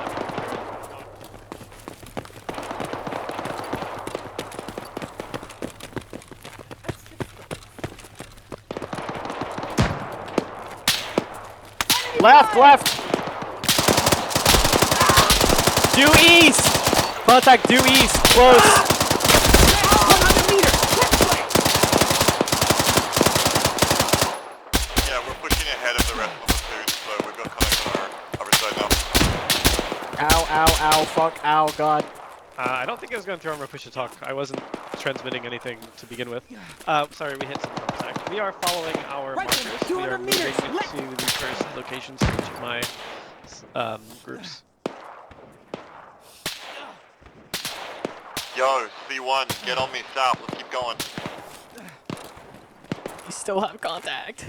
Left, left! Due east! Contact due east, close! 100 meters! Yeah, we're pushing ahead of the rest of the platoon, so we've got contact on our other side now. Ow, ow, ow, fuck, ow, god. I don't think I was going through Arma push to talk. I wasn't transmitting anything to begin with. Sorry, we hit some contact. We are following our markers. We are moving to the first locations of each of my groups. Yo, C1, get on me south, let's keep going. You still have contact.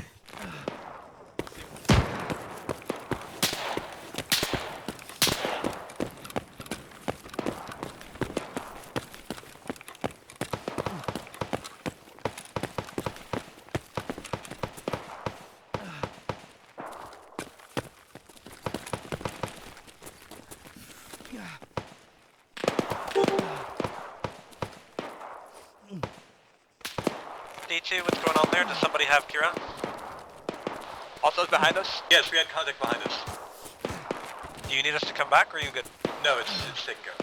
D2, what's going on there? Does somebody have Kira? Also behind us? Yes, we had contact behind us. Do you need us to come back, or are you good? No, it's taken care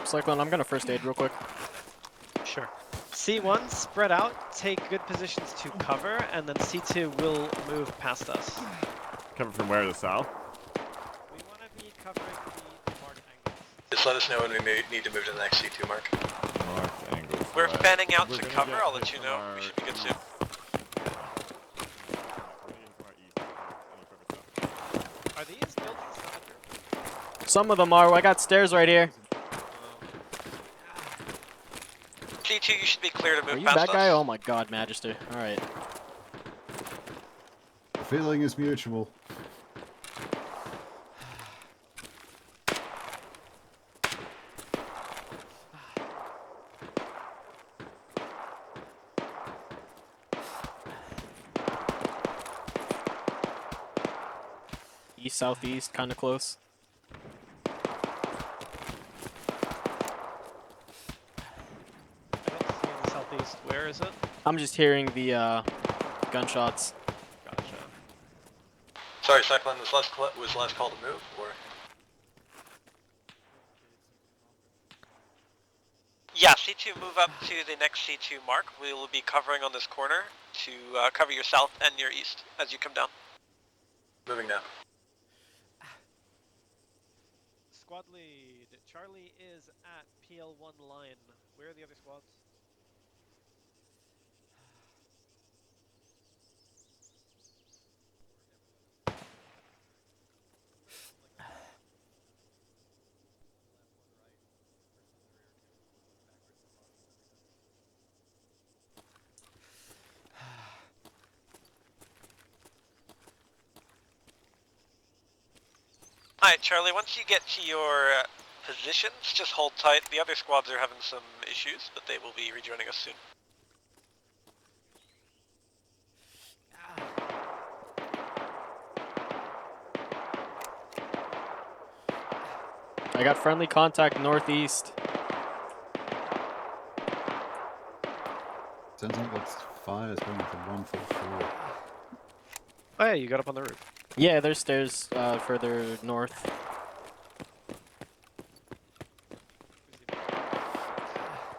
of. Cyclone, I'm gonna first aid real quick. Sure. C1, spread out, take good positions to cover, and then C2 will move past us. Coming from where? The south? We want to be covering the marked angles. Just let us know when we need to move to the next C2 mark. Marked angles. We're fanning out We're to gonna cover, get I'll let hit you from know. our We should be good soon. Are these buildings not Some of them are. I got stairs right here. C2, you should be clear to move Are you past that us. guy? Oh my god, Magister. Alright. Feeling is mutual. East, southeast, kind of close. southeast? Where is it? I'm just hearing the gunshots. Gotcha. Sorry, Cyclone, was last call to move, or? Yeah, C2 move up to the next C2 mark. We will be covering on this corner to cover your south and your east as you come down. Moving now. Squad lead. Charlie is at PL1 line. Where are the other squads? Alright, Charlie, once you get to your positions, just hold tight. The other squads are having some issues, but they will be rejoining us soon. I got friendly contact northeast. Sounds like that's fires going from 144. Oh yeah, you got up on the roof. Yeah, there's stairs further north.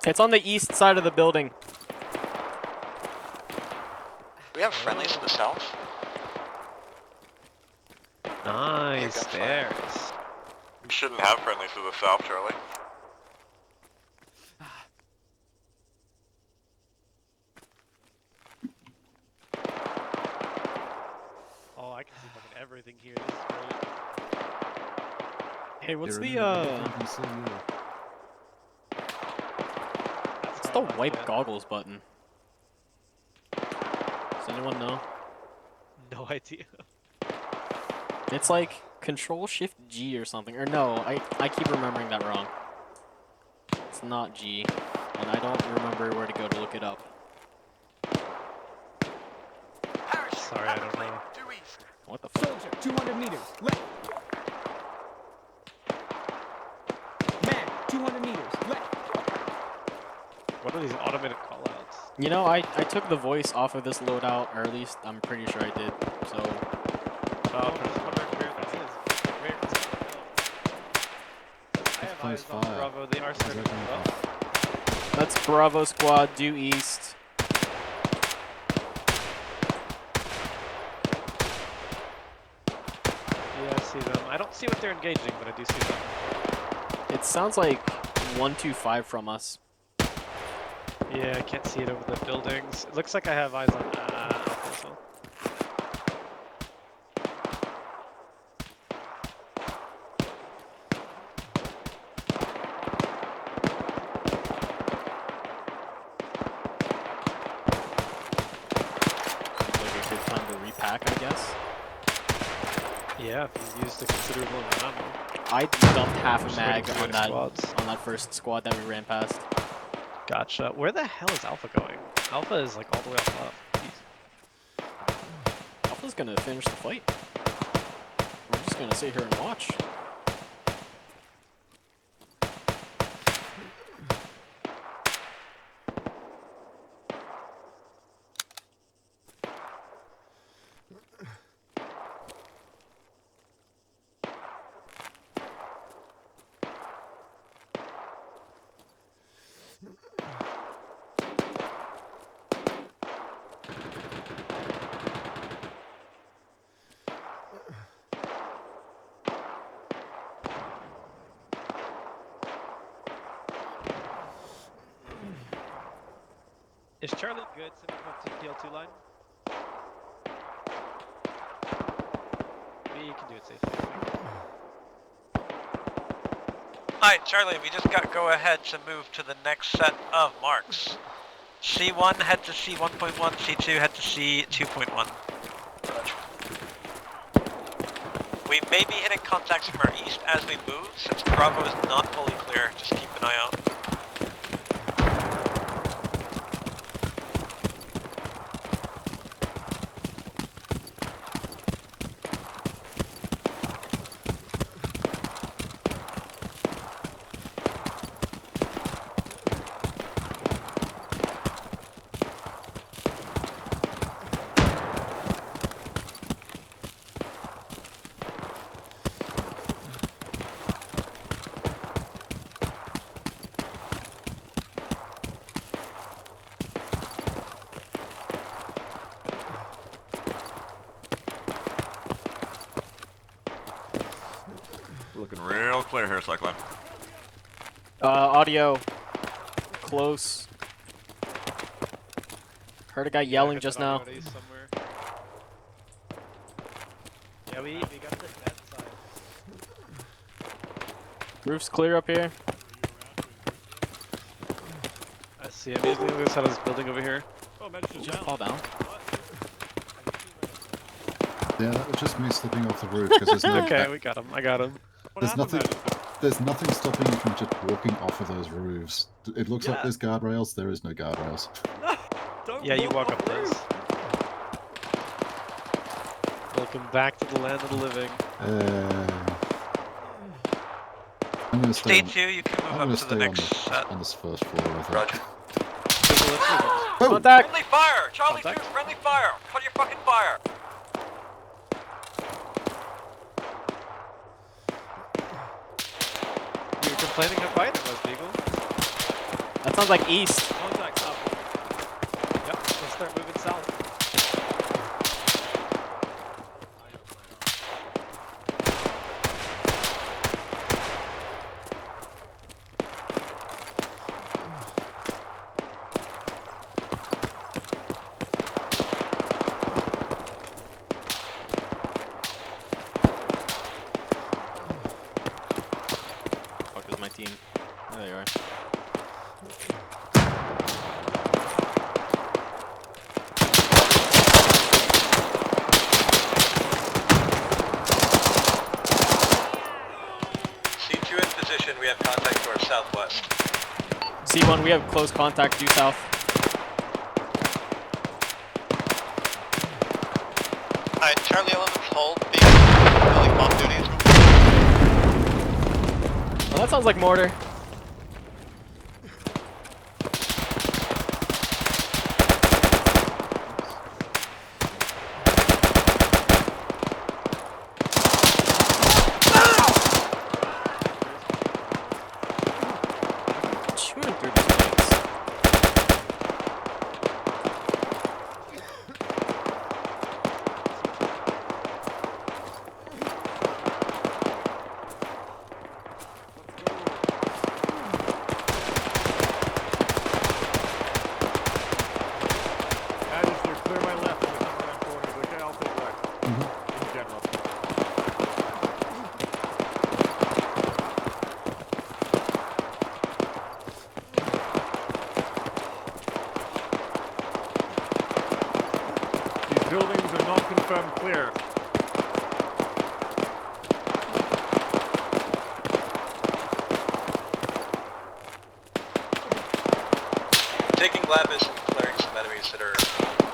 It's on the east side of the building. We have friendlies to the south. Nice, stairs. We shouldn't have friendlies to the south, Charlie. Oh, I can see fucking everything here. This is great. Hey, what's Yeah, the remember, you can see you. what's the white goggles button? Does anyone know? No idea. It's like Control Shift G or something. Or no, I keep remembering that wrong. It's not G, and I don't remember where to go to look it up. Sorry, I don't know. What the fuck? Soldier, 200 meters, left. Man, 200 meters, left. What are these automated callouts? You know, I took the voice off of this loadout, or at least I'm pretty sure I did. So I'm just wondering where that is. Where is it? I have eyes on Bravo. They are starting to move up. that's Bravo squad due east. Yeah, I see them. I don't see what they're engaging, but I do see them. It sounds like 125 from us. Yeah, I can't see it over the buildings. It looks like I have eyes on Alpha as well. Like a good time to repack, I guess. Yeah, if you've used a considerable amount of ammo. I dumped half a Just mag waiting for on the squads. that first squad that we ran past. Gotcha. Where the hell is Alpha going? Alpha is like all the way up top. Jeez. Alpha's gonna finish the fight. We're just gonna sit here and watch. Is Charlie good sending up to PL2 line? Maybe you can do it safely. Alright, Charlie, we just got go ahead to move to the next set of marks. C1 head to C1.1, C2 head to C2.1. We may be hitting contacts from our east as we move. Since Bravo is not fully clear, just keep an eye out. Looking real clear here, Cyclone. Audio. Close. Heard a guy yelling just now. Yeah, we got the that side. Roof's clear up here. I see him. He's on the other side of this building over here. Did you just fall down? Yeah, that was just me slipping off the roof because there's no. Okay, we got him. I got him. There's nothing. There's nothing stopping you from just walking off of those roofs. It looks like there's guardrails. There is no guardrails. Yeah, you walk up those. Welcome back to the land of the living. I'm gonna stay. Stay you can move up to the next set. On this first floor. I think. Roger. Contact! Friendly fire! Charlie 2, friendly fire! Cut your fucking fire! You were complaining how quiet it was, Beagle. That sounds like east. Contact up. Yep, let's start moving south. My team. There you are. C2 in position, we have contact to our southwest. C1, we have close contact due south. Alright, Charlie 11's hold, Beagle, filling bomb duties. Oh, that sounds like mortar. Chewing through these plates. Clear my left in the corners. Okay, I'll take right. In general. These buildings are not confirmed clear. Taking Glavis and clearing some enemies that are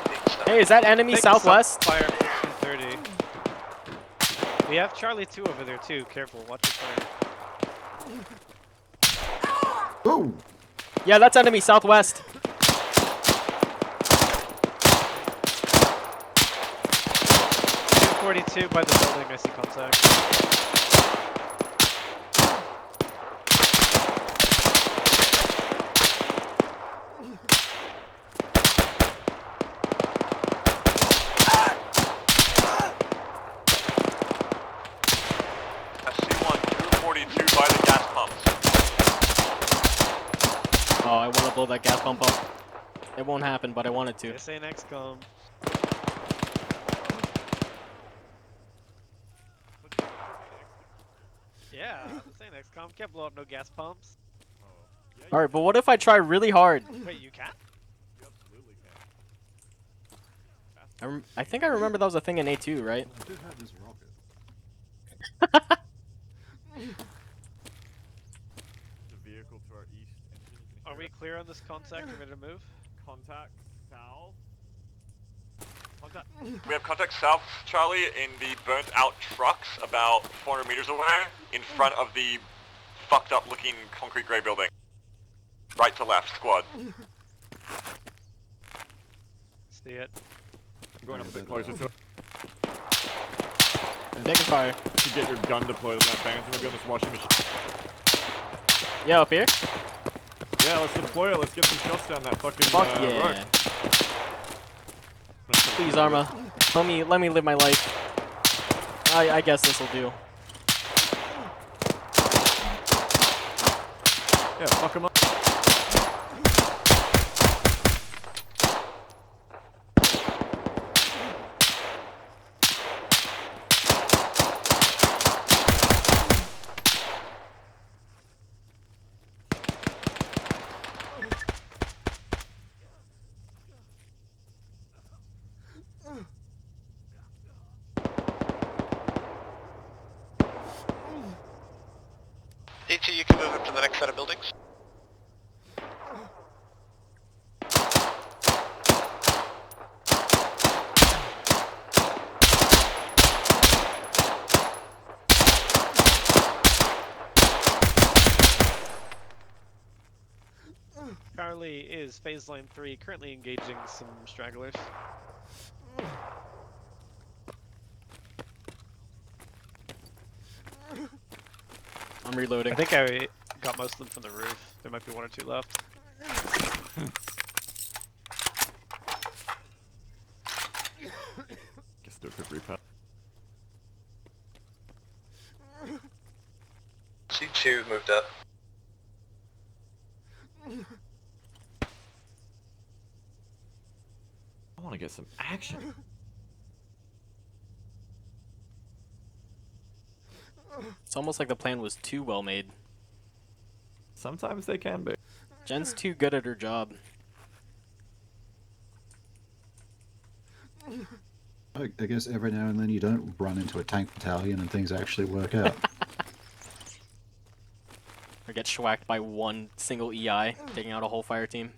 being stuck. Hey, is that enemy Take southwest? Fire 230. We have Charlie 2 over there too. Careful, watch your fire. Oh! Yeah, that's enemy southwest. 242 by the building, I see contact. SC1, 242 by the gas pumps. Oh, I want to blow that gas pump up. It won't happen, but I wanted to. This ain't XCOM. Yeah, this ain't XCOM. Can't blow up no gas pumps. Alright, but what if I try really hard? Wait, you can? You absolutely can. I think I remember that was a thing in A2, right? I did have this rocket. The vehicle to our east. Are we clear on this contact? Ready to move? Contact south. Contact. We have contact south, Charlie, in the burnt out trucks about 400 meters away, in front of the fucked up looking concrete grey building. Right to left, squad. See it. I'm going up a bit closer to it. Taking fire. To get your gun deployed on that bang, it's gonna be on this washing machine. Yeah, up here? Yeah, let's deploy it. Let's get some shots down that fucking Fuck yeah. road. Please, Arma. Let me live my life. I guess this'll do. Yeah, fuck him up. you can move up to the next set of buildings. Charlie is phase line 3, currently engaging some stragglers. I'm reloading. I think I got most of them from the roof. There might be 1 or 2 left. Guess do a quick repair. C2 moved up. I want to get some action. It's almost like the plan was too well made. Sometimes they can be. Jen's too good at her job. I guess every now and then you don't run into a tank battalion and things actually work out. Or get schwacked by one single EI, taking out a whole fire team.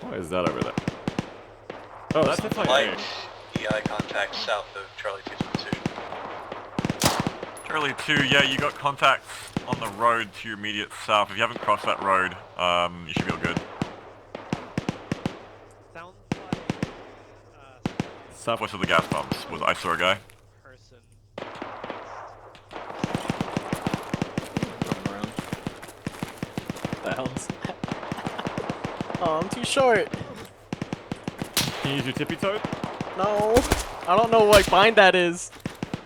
What is that over there? Oh, that's a Light EI contact south of Charlie 2's position. Charlie 2, yeah, you got contacts on the road to your immediate south. If you haven't crossed that road, you should be all good. Sounds like Southwest of the gas pumps was I saw a guy. person. Going around. What the hell is that? Oh, I'm too short. Can you use your tippy toe? No. I don't know what bind that is.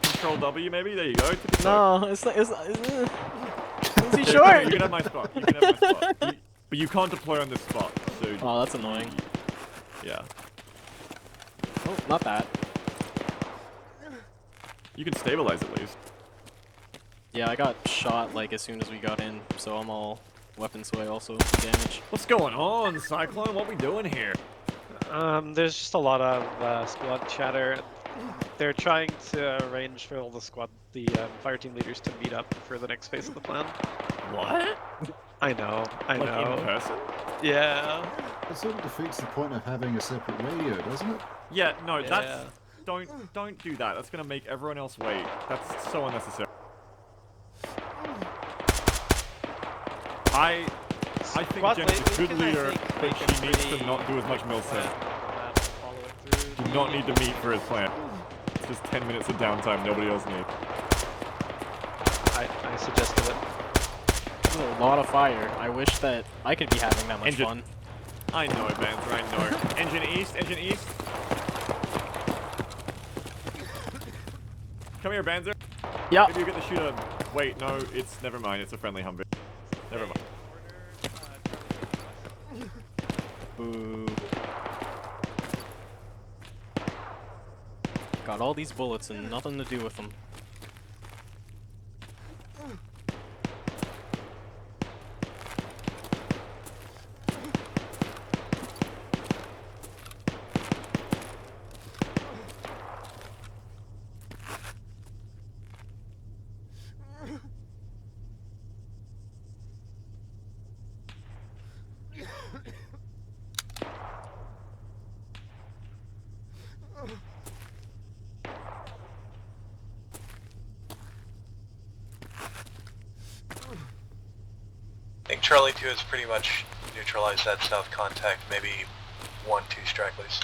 Control W maybe? There you go. Tippy toe. No, it's too Okay, short. you can have my spot. You can have my spot. But you can't deploy on this spot. So Oh, that's annoying. yeah. Oh, not that. You can stabilize at least. Yeah, I got shot like as soon as we got in, so I'm all weapon sway also damage. What's going on, Cyclone? What we doing here? There's just a lot of squad chatter. They're trying to arrange for all the fire team leaders to meet up for the next phase of the plan. What? I know. Like in person? Yeah. It sort of defeats the point of having a separate radio, doesn't it? Yeah, no, Yeah. that's... Don't do that. That's gonna make everyone else wait. That's so unnecessary. I think Jen's a good leader, but she needs to not do as much milsim. Do not need to meet for his plan. It's just 10 minutes of downtime, nobody else needs. I suggested it. This is a lot of fire. I wish that I could be having that much fun. I know, Banzer, I know. Engine east, engine east. Come here, Banzer. Yeah. Maybe you get the shooter. Wait, no, it's... Never mind, it's a friendly Humvee. Never mind. Boo. Got all these bullets and nothing to do with them. I think Charlie 2 has pretty much neutralized that south contact, maybe 1-2 stragglers.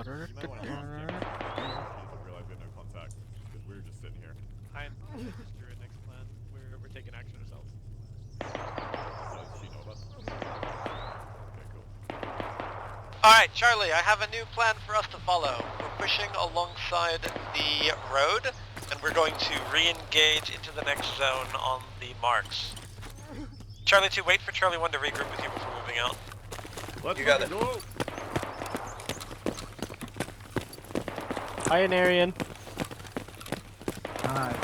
You might want to ask him. He doesn't realize we have no contact, because we were just sitting here. I just drew a next plan. We're taking action ourselves. Does she know about this? Okay, cool. Alright, Charlie, I have a new plan for us to follow. We're pushing alongside the road, and we're going to re-engage into the next zone on the marks. Charlie 2, wait for Charlie 1 to regroup with you before moving out. Let's got it. Go. Hi, Anarian. Hi.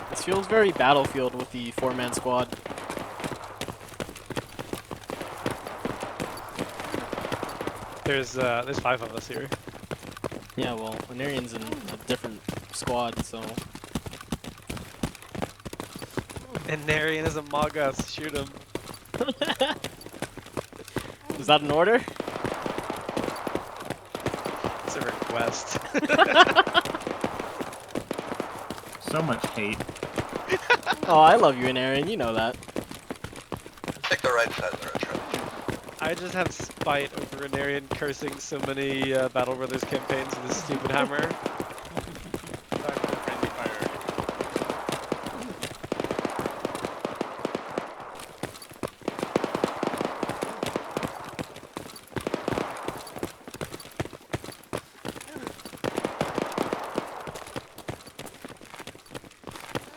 This feels very Battlefield with the 4-man squad. There's 5 of us here. Yeah, well, Anarian's in a different squad, so... And Narian is among us. Shoot him. Is that an order? It's a request. So much hate. Oh, I love you, Anarian. You know that. Take the right side of the road, Charlie. I just have spite over Narian cursing so many Battle Brothers campaigns with his stupid hammer.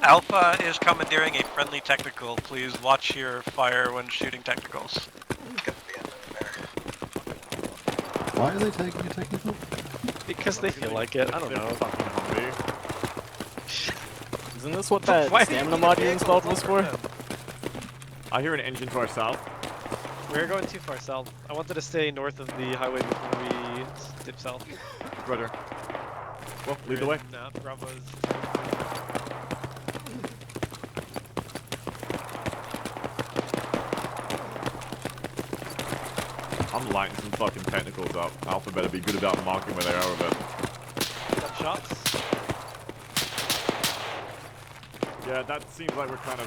Alpha is commandeering a friendly technical. Please watch your fire when shooting technicals. Why are they taking a technical? Because they feel like it. I don't know. Isn't this what that stamina mod you installed was for? I hear an engine to our south. We're going too far south. I wanted to stay north of the highway before we dip south. Roger. Well, lead the way. No, Bravo's. I'm lighting some fucking technicals up. Alpha better be good about marking where they are a bit. Got shots? Yeah, that seems like we're kind of...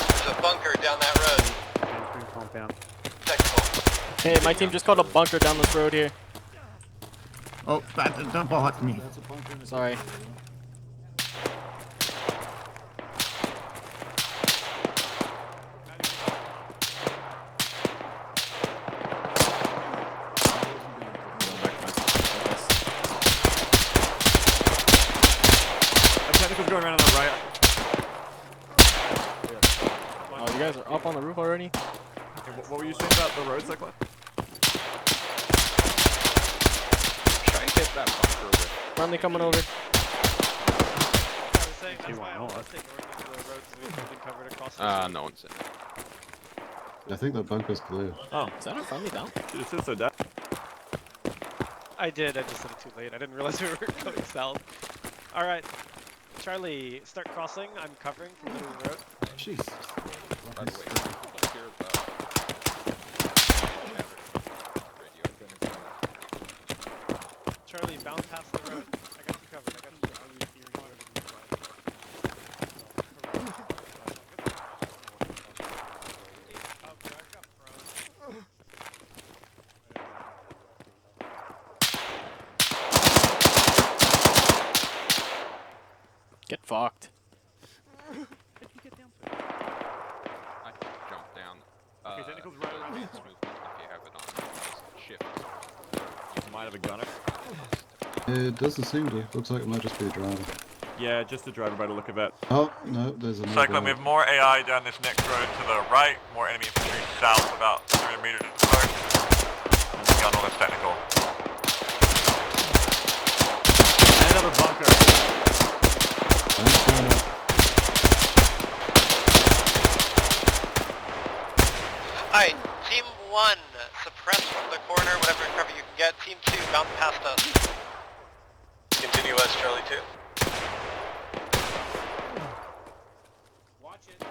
There's a bunker down that road. Compound. Technical. Hey, my team just called a bunker down this road here. Oh, don't ball at me. Sorry. Technical's going around on the right. Oh, you guys are up on the roof already? Okay, what were you saying about the road, Cyclone? Try and get that bunker over. Friendly coming over. No one's in it. I think that bunker's clear. Oh. Is that a friendly down? It says so down. I did, I just said it too late. I didn't realize we were going south. Alright. Charlie, start crossing. I'm covering from the road. Jesus. By the way, I hear about Charlie, bounce past the road. I got you covered. I got you covered. Get fucked. I jump down. Okay, technical's right around movement if you have it on shift. You might have a gunner. It doesn't seem to. Looks like it might just be a driver. Yeah, just a driver by the look of it. Oh, no, there's another Cyclone, we have more AI down this next road to the right, more enemy infantry south, about 300 meters apart. Gun on this technical. And another bunker. Alright, Team 1, suppress from the corner, whatever cover you can get. Team 2, bounce past us. Continue west, Charlie 2. Watch it.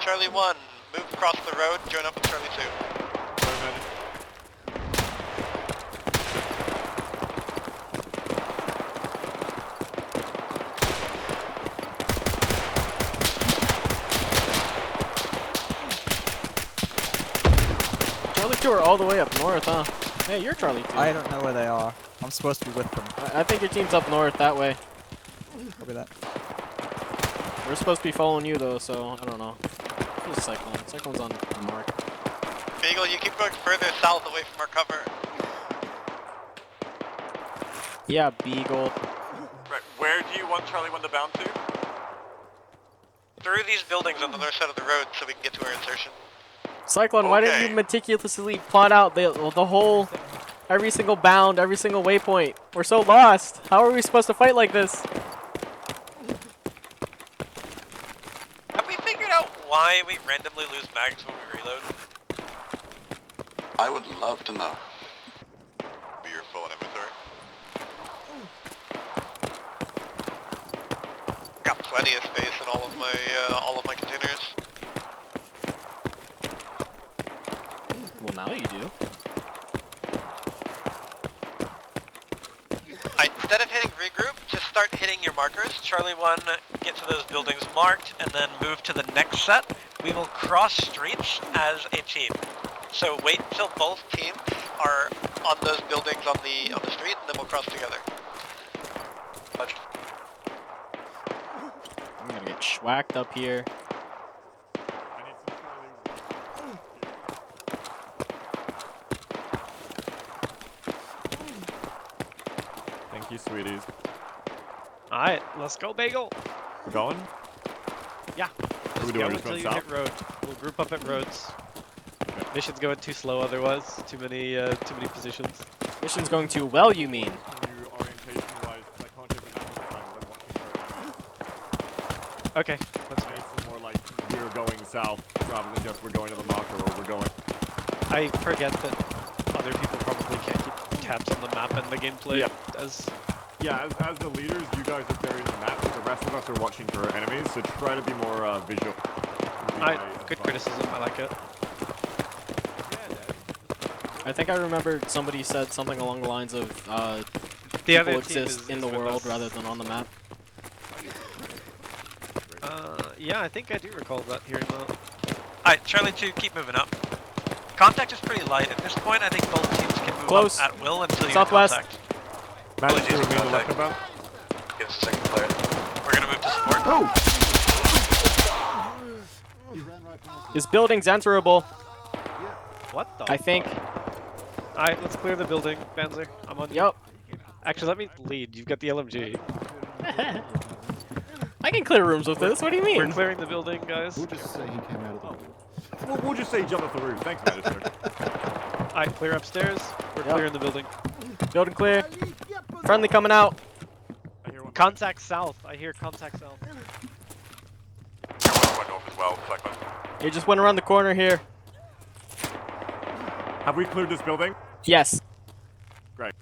Charlie 1, move across the road, join up with Charlie 2. two are all the way up north, huh? Hey, you're Charlie 2. I don't know where they are. I'm supposed to be with them. I think your team's up north that way. Copy that. We're supposed to be following you though, so I don't know. Who's Cyclone? Cyclone's on the mark. Beagle, you keep going further south away from our cover. Yeah, Beagle. Right, where do you want Charlie 1 to bound to? Through these buildings on the north side of the road so we can get to our insertion. Cyclone, why didn't you meticulously plot out the whole, every single bound, every single waypoint? We're so lost. How are we supposed to fight like this? Have we figured out why we randomly lose mags when we reload? I would love to know. Be your full inventory. Got plenty of space in all of my containers. Well, now you do. Instead of hitting regroup, just start hitting your markers. Charlie 1, get to those buildings marked, and then move to the next set. We will cross streets as a team. So wait until both teams are on those buildings on the street, and then we'll cross together. I'm gonna get schwacked up here. Thank you, sweeties. Alright, let's go, Beagle. We're going? Yeah. What are we Just doing? go Just until going you hit south? road. We'll group up at roads. Mission's going too slow otherwise. Too many positions. Mission's going too well, you mean? Okay, that's great. It's more like we're going south rather than just we're going to the marker or we're going. I forget that other people probably can't keep tabs on the map and the gameplay. Yep. As as the leaders, you guys are carrying the map. The rest of us are watching for enemies, so try to be more visual. good criticism. I like it. I think I remember somebody said something along the lines of The other people team exist is in the with world us. rather than on the map. Yeah, I think I do recall that hearing that. Alright, Charlie 2, keep moving up. Contact is pretty light. At this point, I think both teams can move Close. up at will until you Southwest. contact. Manage to remain left about. Give us a second, player. We're gonna move to support. This building's enterable. What the? I think. Alright, let's clear the building, Banzer. I'm on. Yep. Actually, let me lead. You've got the LMG. I can clear rooms with this. What do you mean? We're clearing the building, guys. We'll just say he came out of the building. We'll just say he jumped off the roof. Thanks, Manager. Alright, clear upstairs. We're clearing the building. Building clear. Friendly coming out. Contact south. I hear contact south. One north as well, Cyclone. He just went around the corner here. Have we cleared this building? Yes. Great.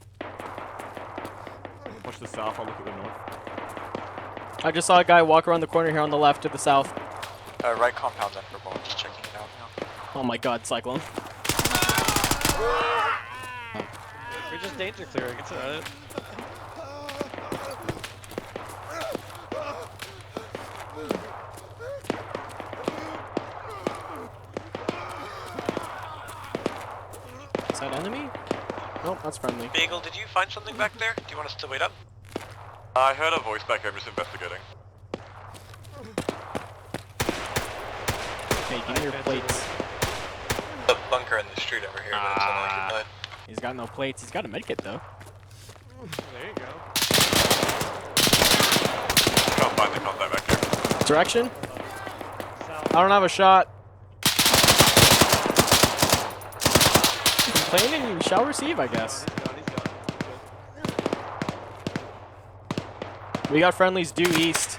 Push the south, I'll look at the north. I just saw a guy walk around the corner here on the left to the south. Right compound's enterable. I'm just checking it out now. Oh my god, Cyclone. We're just danger clearing. It's alright. Is that enemy? Nope, that's friendly. Beagle, did you find something back there? Do you want us to wait up? I heard a voice back there, just investigating. Hey, give me your plates. The bunker in the street over here, but it's unoccupied. He's got no plates. He's got a medkit though. There you go. Can't find the contact back there. Direction? I don't have a shot. Complaining, you shall receive, I guess. We got friendlies due east.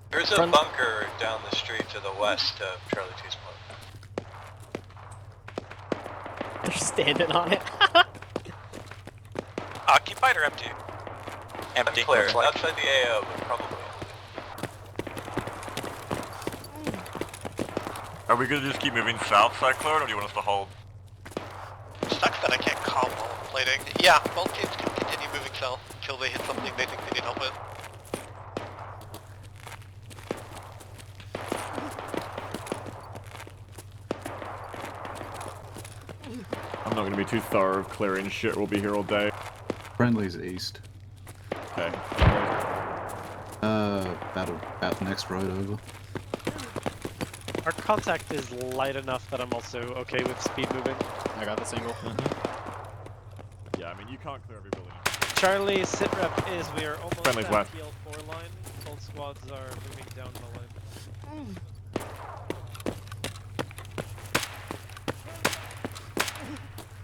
There's a bunker down the street to the west of Charlie 2's point. They're standing on it. Occupied or empty? Empty. Clear. Outside the AO, but probably. Are we gonna just keep moving south, Cyclone, or do you want us to hold? Sucks that I can't call while I'm plating. Yeah, both teams can continue moving south until they hit something they think they need help with. not going to be too thorough. Clearing shit. We'll be here all day. Friendly's east. Okay. About the next road over. Our contact is light enough that I'm also okay with speed moving. I got the single. Yeah, I mean, you can't clear every building. Charlie, sit rep is we are almost Friendly's at west. PL4 line. Both squads are moving down the line.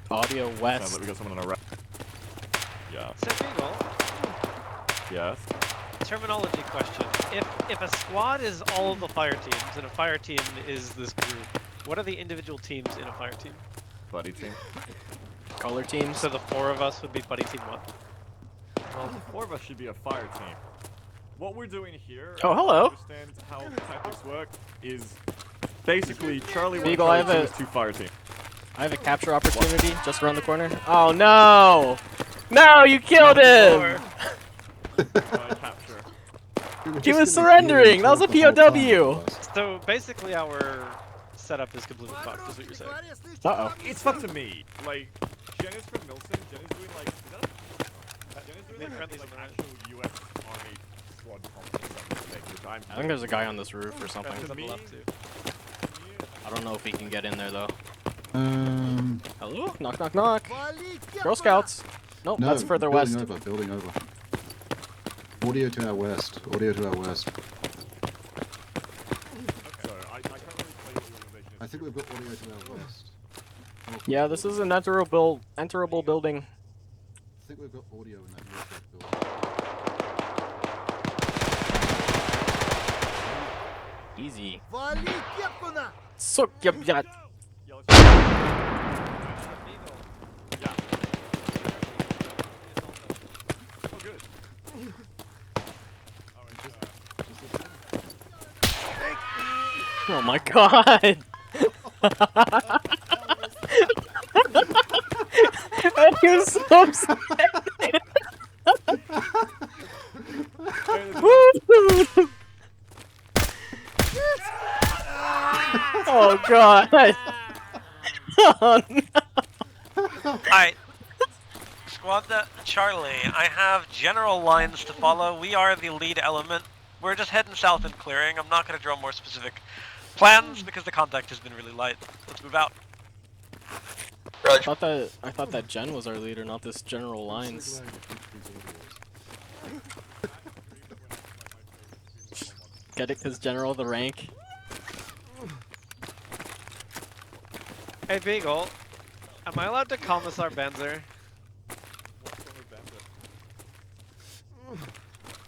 Audio west. Sounds like we got someone on our right. Yeah. So Beagle, Yes. terminology question. If a squad is all of the fire teams and a fire team is this group, what are the individual teams in a fire team? Buddy team. Color teams. So the 4 of us would be buddy team 1. Well, the 4 of us should be a fire team. What we're doing here, Oh, hello. to understand how tactics work, is basically Charlie 1 Beagle, Charlie I have 2 a- is 2 fire team. I have a capture opportunity just around the corner. Oh no! No, you killed him! Capture. He was surrendering! That was a POW! So basically our setup is completely fucked, is what you're saying. Uh-oh. It's up to me. Like, Jen is from Milton. Jen is doing like, Jen is doing like actual US Army squad competition, which I'm. I think there's a guy on this roof or something. To me, I don't know if he can get in there though. Hello? Knock, knock, knock. Girl Scouts. Nope, No, that's further building west. over, building over. Audio to our west. Audio to our west. I think we've got audio to our west. Yeah, this is an enterable building. I think we've got audio in that building. Easy. Suck ya. Oh my god! He was so upset! Oh god! Oh no! Alright. Squad Charlie, I have general lines to follow. We are the lead element. We're just heading south and clearing. I'm not going to draw more specific plans because the contact has been really light. Let's move out. I thought that Jen was our leader, not this General Lines. Get it? Cause General the rank. Hey Beagle, am I allowed to commissar Benzer?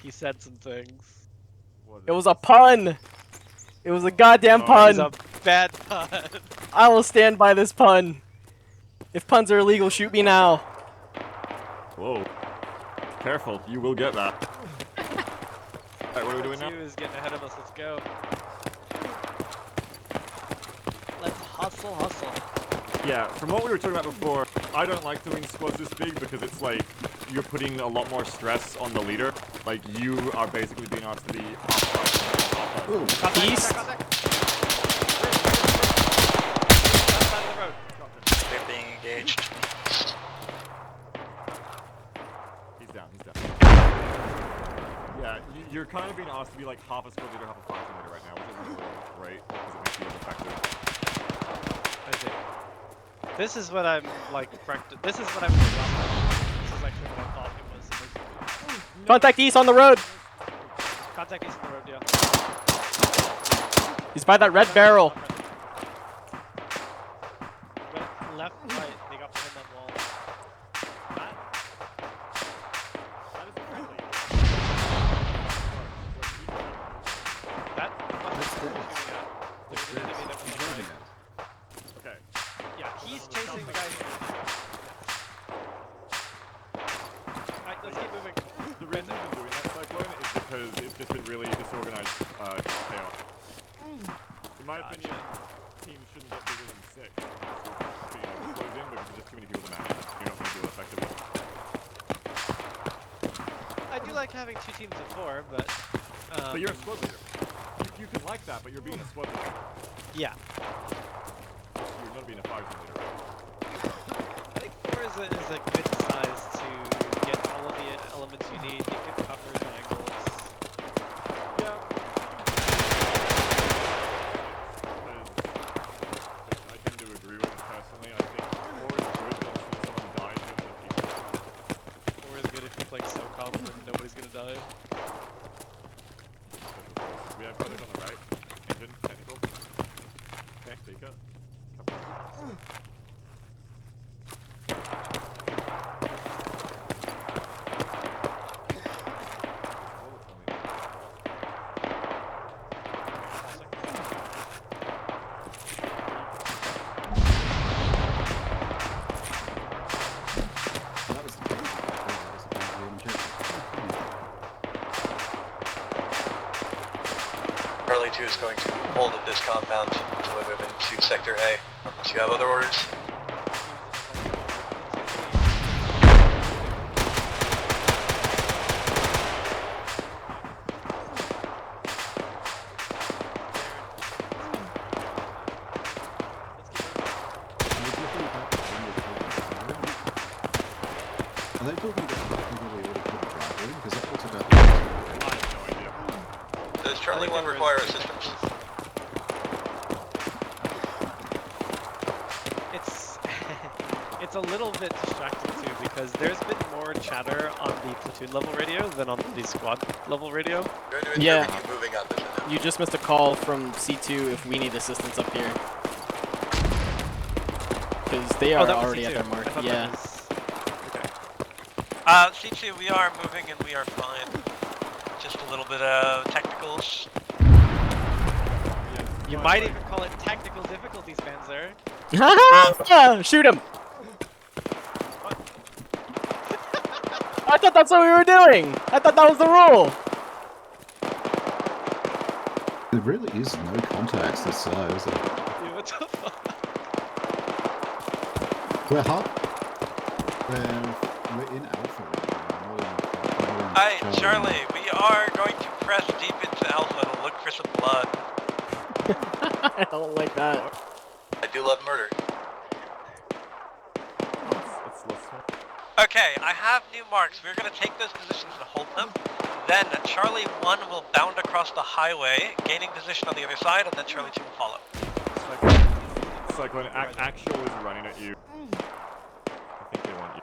He said some things. It was a pun! It was a goddamn pun! It was a bad pun. I will stand by this pun. If puns are illegal, shoot me now. Whoa. Careful, you will get that. Alright, what are we doing now? is getting ahead of us, let's go. Let's hustle, hustle. Yeah, from what we were talking about before, I don't like doing squads this big because it's like you're putting a lot more stress on the leader. Like you are basically being asked to be East. They're being engaged. He's down, he's down. Yeah, you're kind of being asked to be like half a squad leader, half a fire team leader right now, which isn't really great because it makes you ineffective. I see. This is what I'm like this is what I'm doing last time. This is actually what I thought it was. Contact East on the road! Contact east on the road, yeah. He's by that red barrel. Left, right, they got behind that wall. Okay. Yeah, he's chasing the guy. Alright, let's keep moving. The reason I've been doing that Cyclone is because it's just been really disorganized chaos. In my opinion, teams shouldn't get bigger than 6. Being able to close in because there's just too many people to manage. You're not going to do it effectively. I do like having 2 teams of 4, but... But you're a squad leader. You can like that, but you're being a squad leader. Yeah. You're not being a fire team leader. a good size to get all of the elements you need. You can cover triangles. Yeah. I tend to agree with it personally. I think 4 is good, but as soon as someone dies, then the people. 4 is good if you play SOCOM and nobody's gonna die. We have footage on the right. Engine, technical. Okay, speaker. Charlie 2 is going to hold at this compound until we move into Sector A, unless you have other orders. Are they talking about probably order to Bravo? Because that looks about Does Charlie 1 require assistance? It's a little bit distracting too because there's been more chatter on the platoon level radio than on the squad level radio. Yeah. Moving up, isn't it? You just missed a call from C2 if we need assistance up here. Because they are already at their mark. Yeah. C2, we are moving and we are fine. Just a little bit of technicals. You might even call it technical difficulties, Panzer. Shoot him! I thought that's what we were doing! I thought that was the rule! There really is no contacts this side, is there? Yeah, what the fuck? We're hot. We're in Alpha right now. Hi, Charlie. We are going to press deep into Alpha to look for some blood. I don't like that. I do love murder. Okay, I have new marks. We're going to take those positions and hold them. Then Charlie 1 will bound across the highway, gaining position on the other side, and then Charlie 2 will follow. Cyclone, Actual is running at you. I think they want you.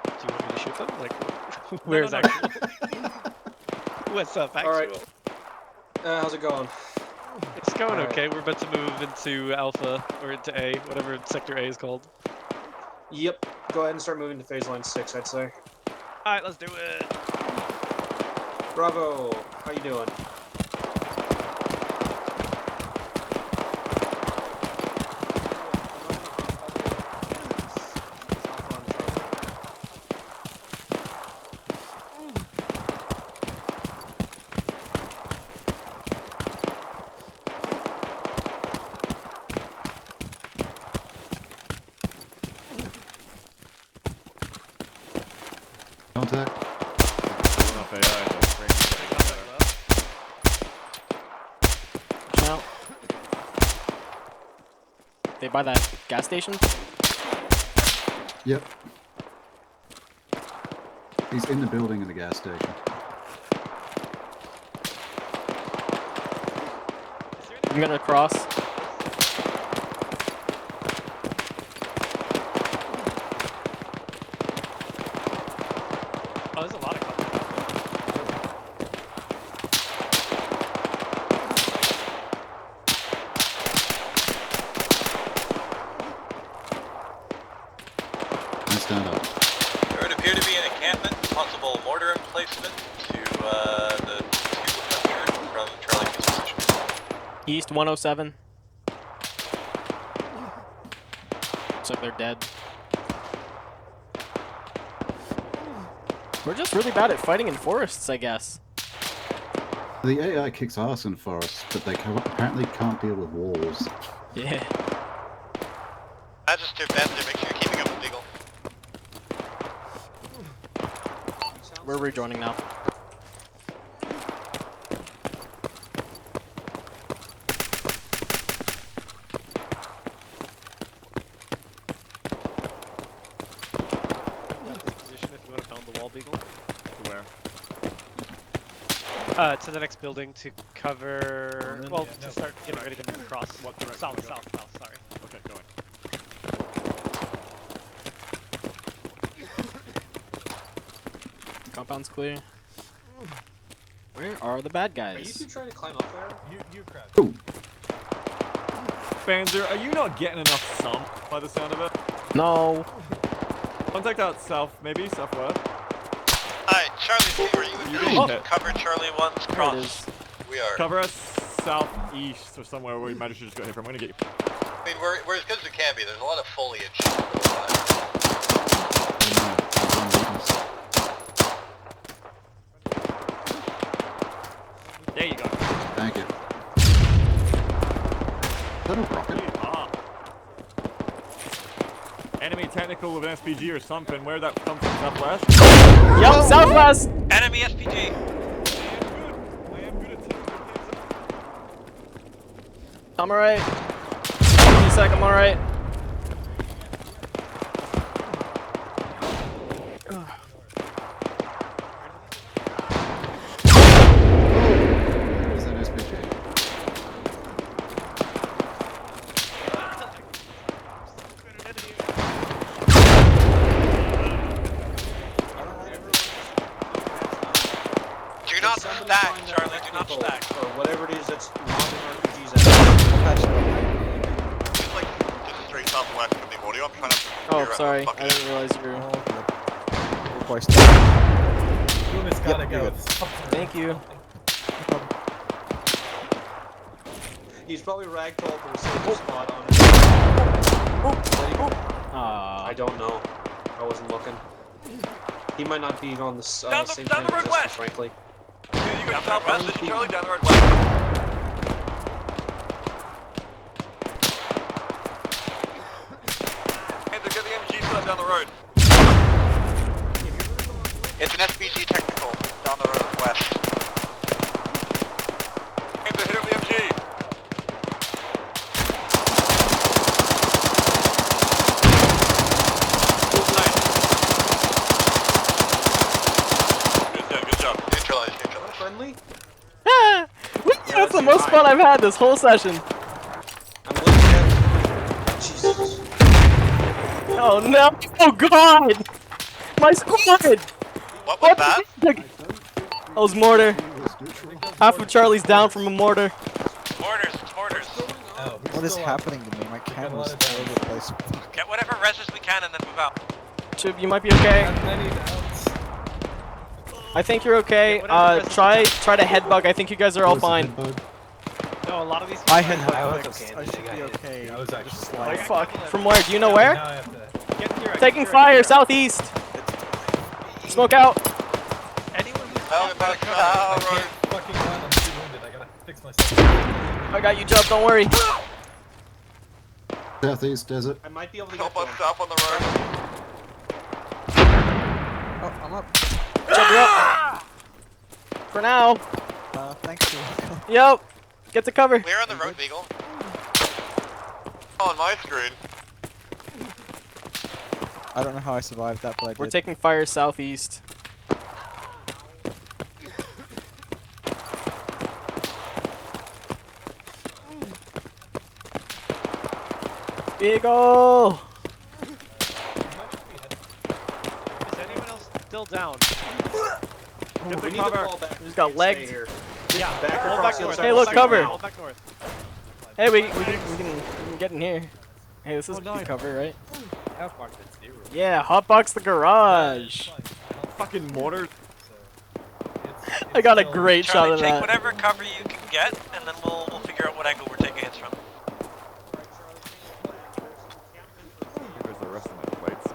Do you want me to shoot them? Like, where's Actual? What's up, Actual? Alright. How's it going? It's going okay. We're about to move into Alpha, or into A, whatever Sector A is called. Yep. Go ahead and start moving to phase line 6, I'd say. Alright, let's do it. Bravo. How you doing? Contact. Watch out. They by that gas station? Yep. He's in the building in the gas station. I'm gonna cross. Oh, there's a lot of cover. Stand up. There would appear to be an encampment, possible mortar emplacement to the 200 from Charlie 2's position. East 107. Looks like they're dead. We're just really bad at fighting in forests, I guess. The AI kicks ass in forests, but they apparently can't deal with walls. Yeah. Magister Benzer, make sure you're keeping up with Beagle. We're rejoining now. fall, Beagle. Where? To the next building to cover. Well, to start getting ready to move across. What direction? South. Sorry. Okay, going. Compound's clear. Where are the bad Are you guys? two trying to climb up there? You crouch. Banzer, are you not getting enough sun by the sound of it? No. Contact out south, maybe southwest. Alright, Charlie 2, are you getting to hit. cover Charlie 1's There it cross? is. We are. Cover us southeast or somewhere where we might have just got hit from. I'm gonna get you. I mean, we're as good as we can be. There's a lot of foliage. There you go. Thank you. Is that a rocket? Enemy technical with an SPG or something. Where'd that come from? Southwest? Yup, southwest! Enemy SPG! I'm alright. Give me a sec, I'm alright. Is that SPG? Do not stack, Charlie. Do not stack. Or whatever it is that's modding RPGs It's like just straight southwest from the audio. I'm trying to. Oh, sorry. I didn't realize you were. Luna's gotta go. Thank you. He's probably ragdolled or saved a spot on it. I don't know. I wasn't looking. He might not be on the same down time the road as us, west. frankly. You go southwest. This is Charlie down the road west. Hey, they're getting the MG sled down the road. It's an SPG technical down the road west. Hey, they're hitting the MG. Good job. Neutralize. Friendly? That's the most fun I've had this whole session. I'm looking at... Jesus. Oh no! Oh god! My squad! What was that? That was mortar. Half of Charlie's down from a mortar. Mortars. It's mortars. What is happening to me? My camera's all over the place. Get whatever reses we can and then move out. Chip, you might be okay. I think you're okay. Try to headbug. I think you guys are all fine. No, a lot of these. I had I was okay. I should be okay. I was actually Oh fuck. From where? Do you know where? Now I have to... Get here, Taking fire, southeast. Smoke out. Anyone who's I can't fucking run. I'm too wounded. I gotta fix myself. I got you, Jump. Don't worry. Southeast desert. I might be able to Help get us stop on the road. Oh, I'm up. Jump, you're up. For now. Thanks. Yep. Get to cover. We're on the road, Beagle. On my screen. I don't know how I survived that, but I did. We're taking fire southeast. Beagle! Is anyone else still down? Get the We need to cover. fall back. Just got Stay legged. here. Yeah. Back Hold across back the north. other Hey, look, Hold back cover. north. Hold back north. Hey, we can get in here. Hey, this is good cover, right? Yeah, hotbox the garage. Fucking mortar. I got a great shot Charlie, of take that. whatever cover you can get, and then we'll figure out what angle we're taking hits from. Here's the rest of my plates.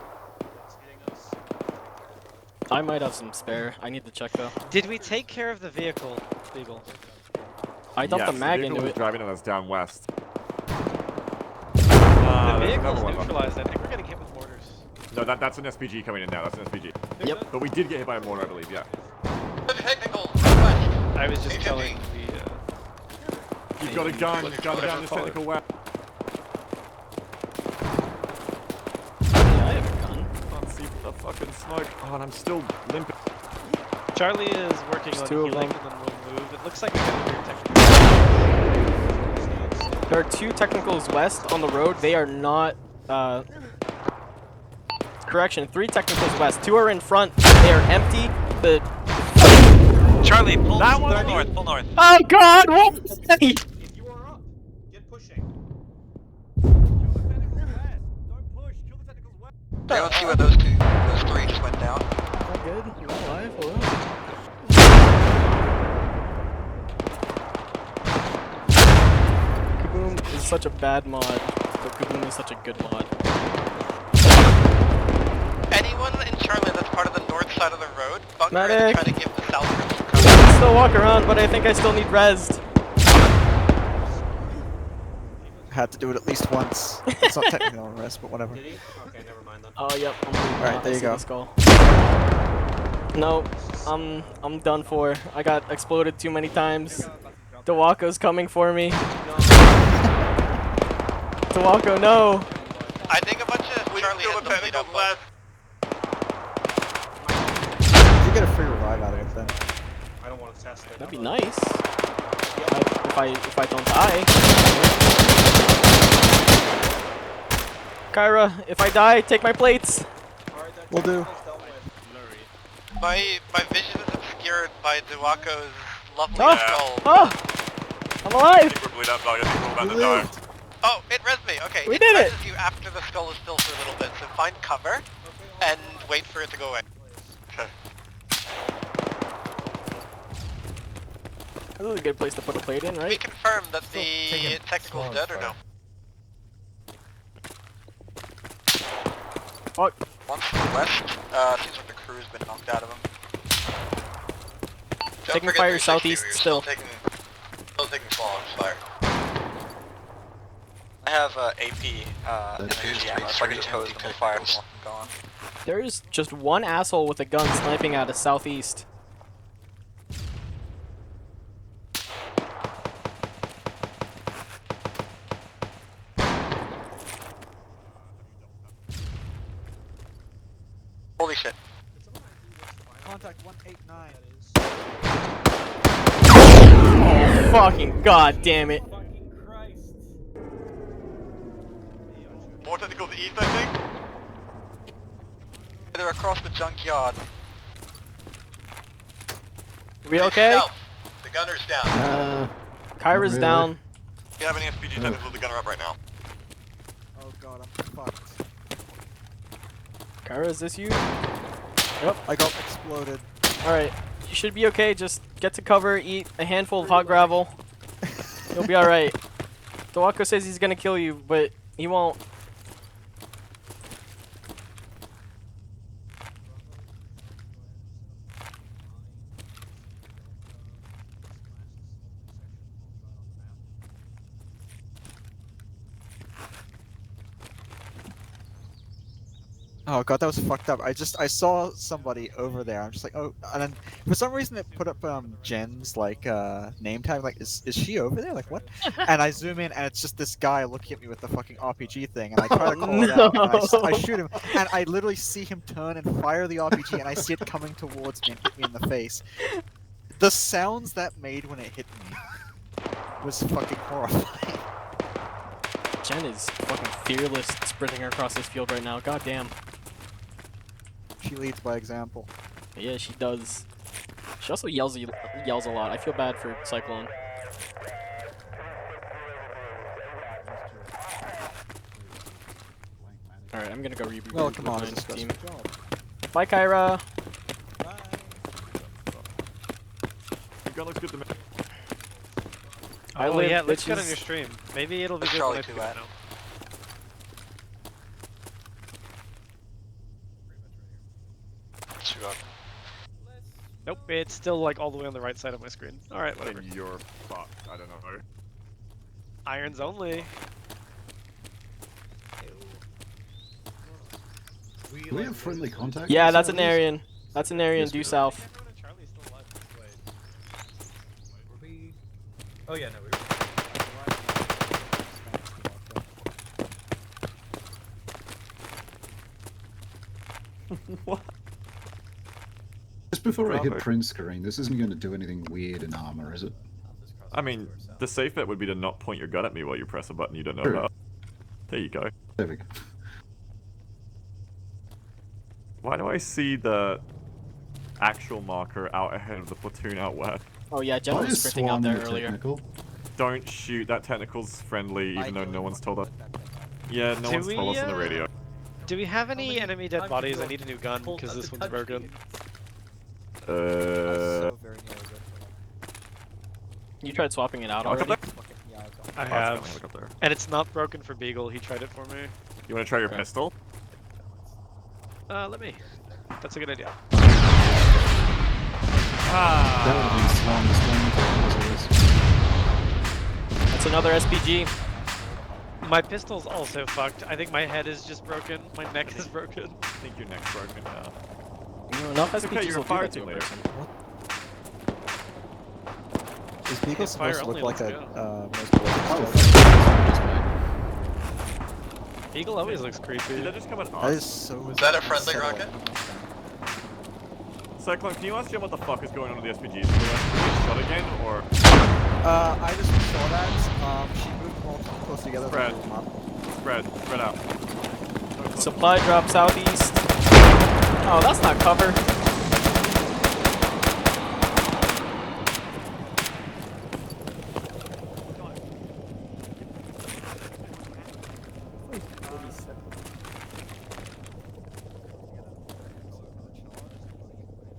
I might have some spare. I need to check though. Did we take care of the vehicle, Beagle? I dumped Yes, the mag vehicle into was it. driving us down west. The There's vehicle's another one. neutralized. I think we're getting hit with mortars. No, that's an SPG coming in now. That's an SPG. Yep. But we did get hit by a mortar, I believe. Yeah. Technical. I was just HMG. telling the. You've got a gun. Gun down this technical weapon. Yeah, I have a gun. Let's see what the fucking smoke. Oh, and I'm still limping. Charlie is working There's on two of healing, them. and then we'll move. It looks like we got a technical. There are 2 technicals west on the road. They are not. Correction, 3 technicals west. 2 are in front. They are empty. The Charlie, pull north, pull north. Oh God! What? If you are up, get pushing. Anyone see where those 3 just went down? I'm good. You're alive. Hello. Kaboom is such a bad mod, but Kaboom is such a good mod. Anyone in Charlie that's part of the north side of the road, bunker Medic. and try to give the south road some I cover. can still walk around, but I think I still need rezzed. Had to do it at least once. It's not technically on rest, but whatever. Did he? Okay, never mind then. Oh yep. Alright, there you go. No, I'm done for. I got exploded too many times. Dawaka's coming for me. Dawako, no! I think a bunch of Charlie has them lead up left. You get a free revive out of it then. I don't want to test it. That'd be nice. If I don't die. Kyra, if I die, take my plates. Will do. My vision is obscured by Duako's lovely Oh! skull. Oh! I'm alive! Oh, it rezzed me. Okay, We did it! rezzes you after the skull is still for a little bit, so find cover and wait for it to go away. Okay. This is a good place to put a plate in, We right? confirm that the technical's dead or no? Fuck. One to the west. Seems like the crew's been knocked out of him. Taking fire southeast still. Still taking small fire. I have AP energy ammo, so I can just hose them with fire from gone. There's just one asshole with a gun sniping at us southeast. Holy shit. Contact 189. Oh, fucking god damn it. More technical to east, I think. They're across the junkyard. We okay? South. The gunner's down. Kyra's really. down. Do you have any SPG technical to gunner up right now? Oh god, I'm fucked. Kyra, is this you? Yep. I got exploded. Alright. You should be okay. Just get to cover, eat a handful of hot gravel. You'll be alright. Dawako says he's gonna kill you, but he won't. Oh god, that was fucked up. I saw somebody over there. I'm just like, oh, and then for some reason it put up Jen's like name tag. Like, is she over there? Like what? And I zoom in and it's just this guy looking at me with the fucking RPG thing. And I try to call it out. And I shoot him, and I literally see him turn and fire the RPG, and I see it coming towards me and hit me in the face. The sounds that made when it hit me was fucking horrifying. Jen is fucking fearless sprinting across this field right now. God damn. She leads by example. Yeah, she does. She also yells a lot. I feel bad for Cyclone. Alright, I'm gonna go reboot. Well, come on, my it's a team. stressful job. Bye, Kyra. The gun looks good to me. I Oh live, yeah, let's get on bitches. your stream. Maybe it'll be good Charlie when I to figure it that. out. Nope, it's still like all the way on the right side of my screen. Alright, whatever. Then you're fucked. I don't know. Irons only. Do we have friendly contact? Yeah, that's an Aryan. That's an Aryan due south. Oh yeah, no, we were. What? Just before I hit Bravo. print screen, this isn't going to do anything weird in Arma, is it? I mean, the safe bet would be to not point your gun at me while you press a button you don't know True. about. There you go. There we go. Why do I see the actual marker out ahead of the platoon out west? Oh yeah, Jen was sprinting out there earlier. Technical? Don't shoot, that technical's friendly, even though no one's told us. Yeah, no one's told us on the radio. Do we have any enemy dead bodies? I need a new gun because this one's broken. You tried swapping it out already? I have. And it's not broken for Beagle, he tried it for me. You want to try your pistol? Let me. That's a good idea. That's another SPG. My pistol's also fucked. I think my head is just broken. My neck is broken. I think your neck's broken now. You know, enough It's okay, SPGs you're a will do fire that to team a leader. person. Is Beagle supposed to look like a most Beagle always looks creepy. Did that just come at That us? is so. Was that a friendly rocket? Cyclone, can you ask Jim what the fuck is going on with the SPGs? Do we get shot again, or...? I just saw that. She moved all too close together. Spread out. Supply drop southeast. Oh, that's not cover.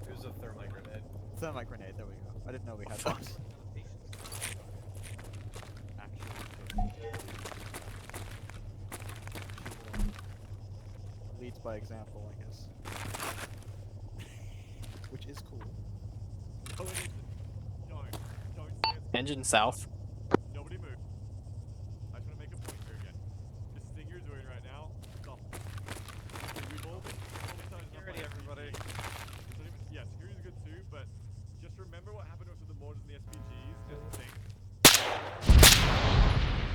There's a thermite grenade. Thermite grenade, there we go. I didn't know we had that. Leads by example, I guess. Which is cool. Engine south. Nobody move. I just want to make a point here again. This thing you're doing right now, stop. We've all been Security, everybody. Yeah, security's good too, but just remember what happened with the mortars and the SPGs. Just think.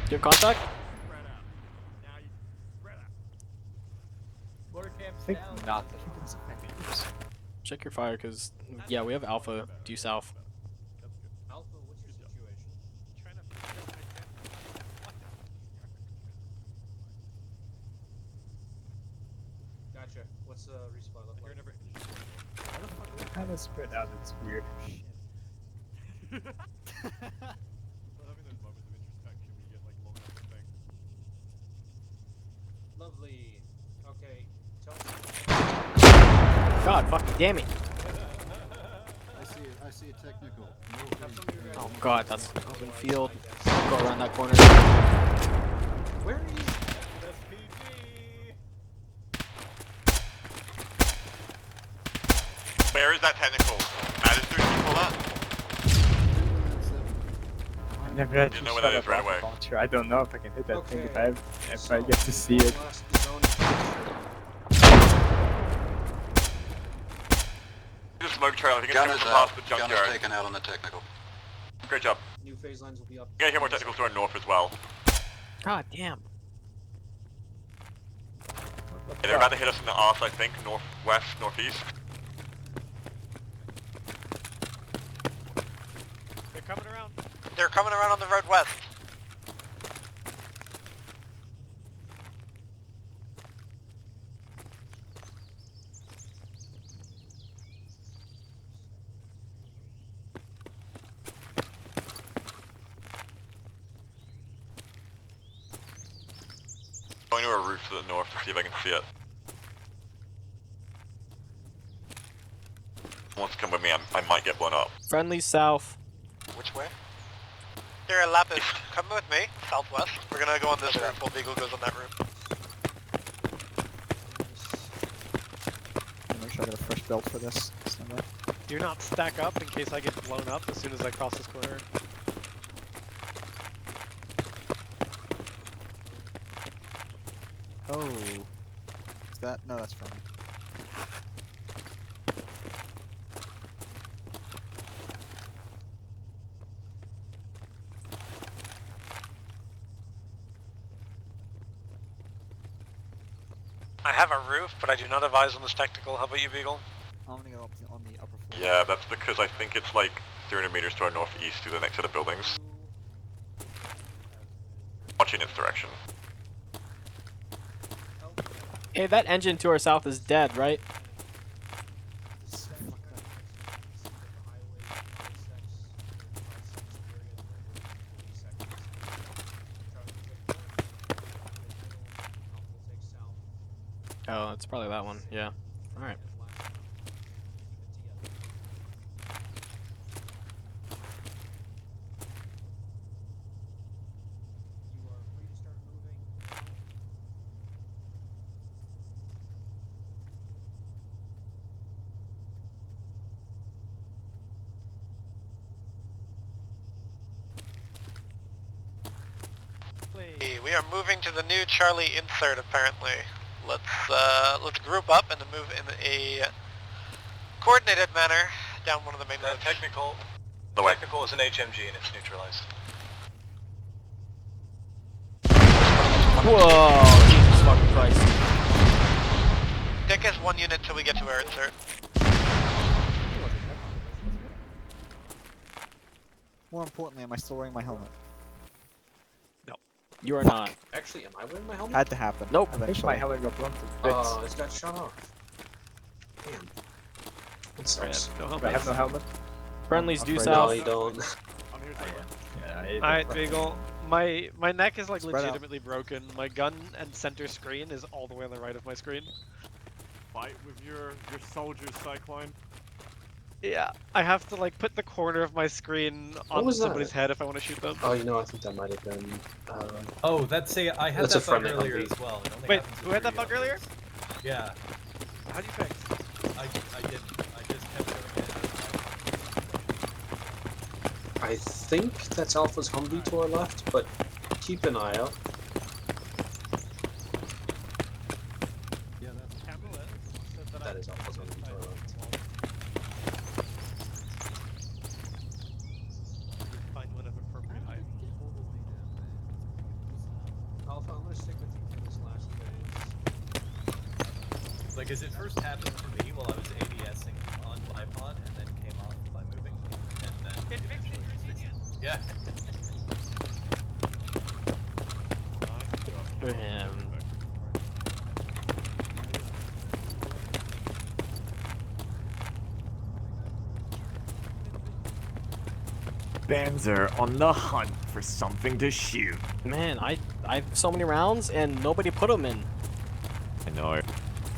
Do you have contact? Spread out. Now you spread out. Border camp's think down. not. Check your fire, because, yeah, we have Alpha due south. Alpha, what's your situation? Gotcha. What's the respawn look like? Kind of spread out, it's weird. Having those moments of introspection when you get like long enough to think. Lovely. Okay. Tell me. God fucking damn it. I see a technical. Oh god, that's an open field. Go around that corner. Where are you? Where is that technical? Magister, can you pull that? I never actually You know where shot that a is right rocket away. launcher. I don't know if I can hit that thing if I get to see it. Just smoke trail. If you can get past the junkyard. Taken out on the technical. Great job. New phase lines will be up. We're gonna hear more technicals to our north as well. God damn. Yeah, they're about to hit us in the arse, I think. Northwest, northeast. They're coming around. They're coming around on the road west. Going to a roof to the north to see if I can see it. Wants to come with me, I might get blown up. Friendly south. Which way? Here, Lapis, come with me, southwest. We're gonna go on this route while Beagle goes on that route. Make sure I got a fresh belt for this. Somewhere. Do not stack up in case I get blown up as soon as I cross this corner. Oh. Is that? No, that's from. I have a roof, but I do not advise on this tactical. How about you, Beagle? I'm gonna go up on the upper floor. Yeah, that's because I think it's like 300 meters to our northeast through the next set of buildings. Watching its direction. Hey, that engine to our south is dead, right? Oh, it's probably that one. Yeah. All right. We are moving to the new Charlie insert, apparently. Let's group up and then move in a coordinated manner down one of the main roads. Technical is an HMG and it's neutralized. Whoa! Jesus fucking Christ. Dick has 1 unit till we get to our insert. More importantly, am I still wearing my helmet? You are not. Actually, am I wearing my helmet? Had to happen. Nope. Eventually. My helmet got blunted. Oh, it's got shut off. Damn. It sucks. I have no helmet. Friendlies due No, south. you don't. Alright, Beagle. My neck is like Spread out. legitimately broken. My gun and center screen is all the way on the right of my screen. Fight with your soldiers, Cyclone. Yeah, I have to like put the corner of my screen on was somebody's that? head if I want to shoot them. Oh, you know, I think that might have been. Oh, that's I had That's that a friendly bug earlier Humvee. as well. It only Wait, happens who had that with bug earlier? Yeah, How'd you fix? I did. I just kept doing it. I think that's Alpha's Humvee to our left, but keep an eye out. Yeah, that's That is Alpha's Humvee to our left. Find one of appropriate height. Alpha, I'm gonna stick with you for this last phase. Like, as it first happened for me while I was ADSing on bipod and then came off by moving, and then yeah. For him. Bands are on the hunt for something to shoot. Man, I have so many rounds and nobody put them in. I know.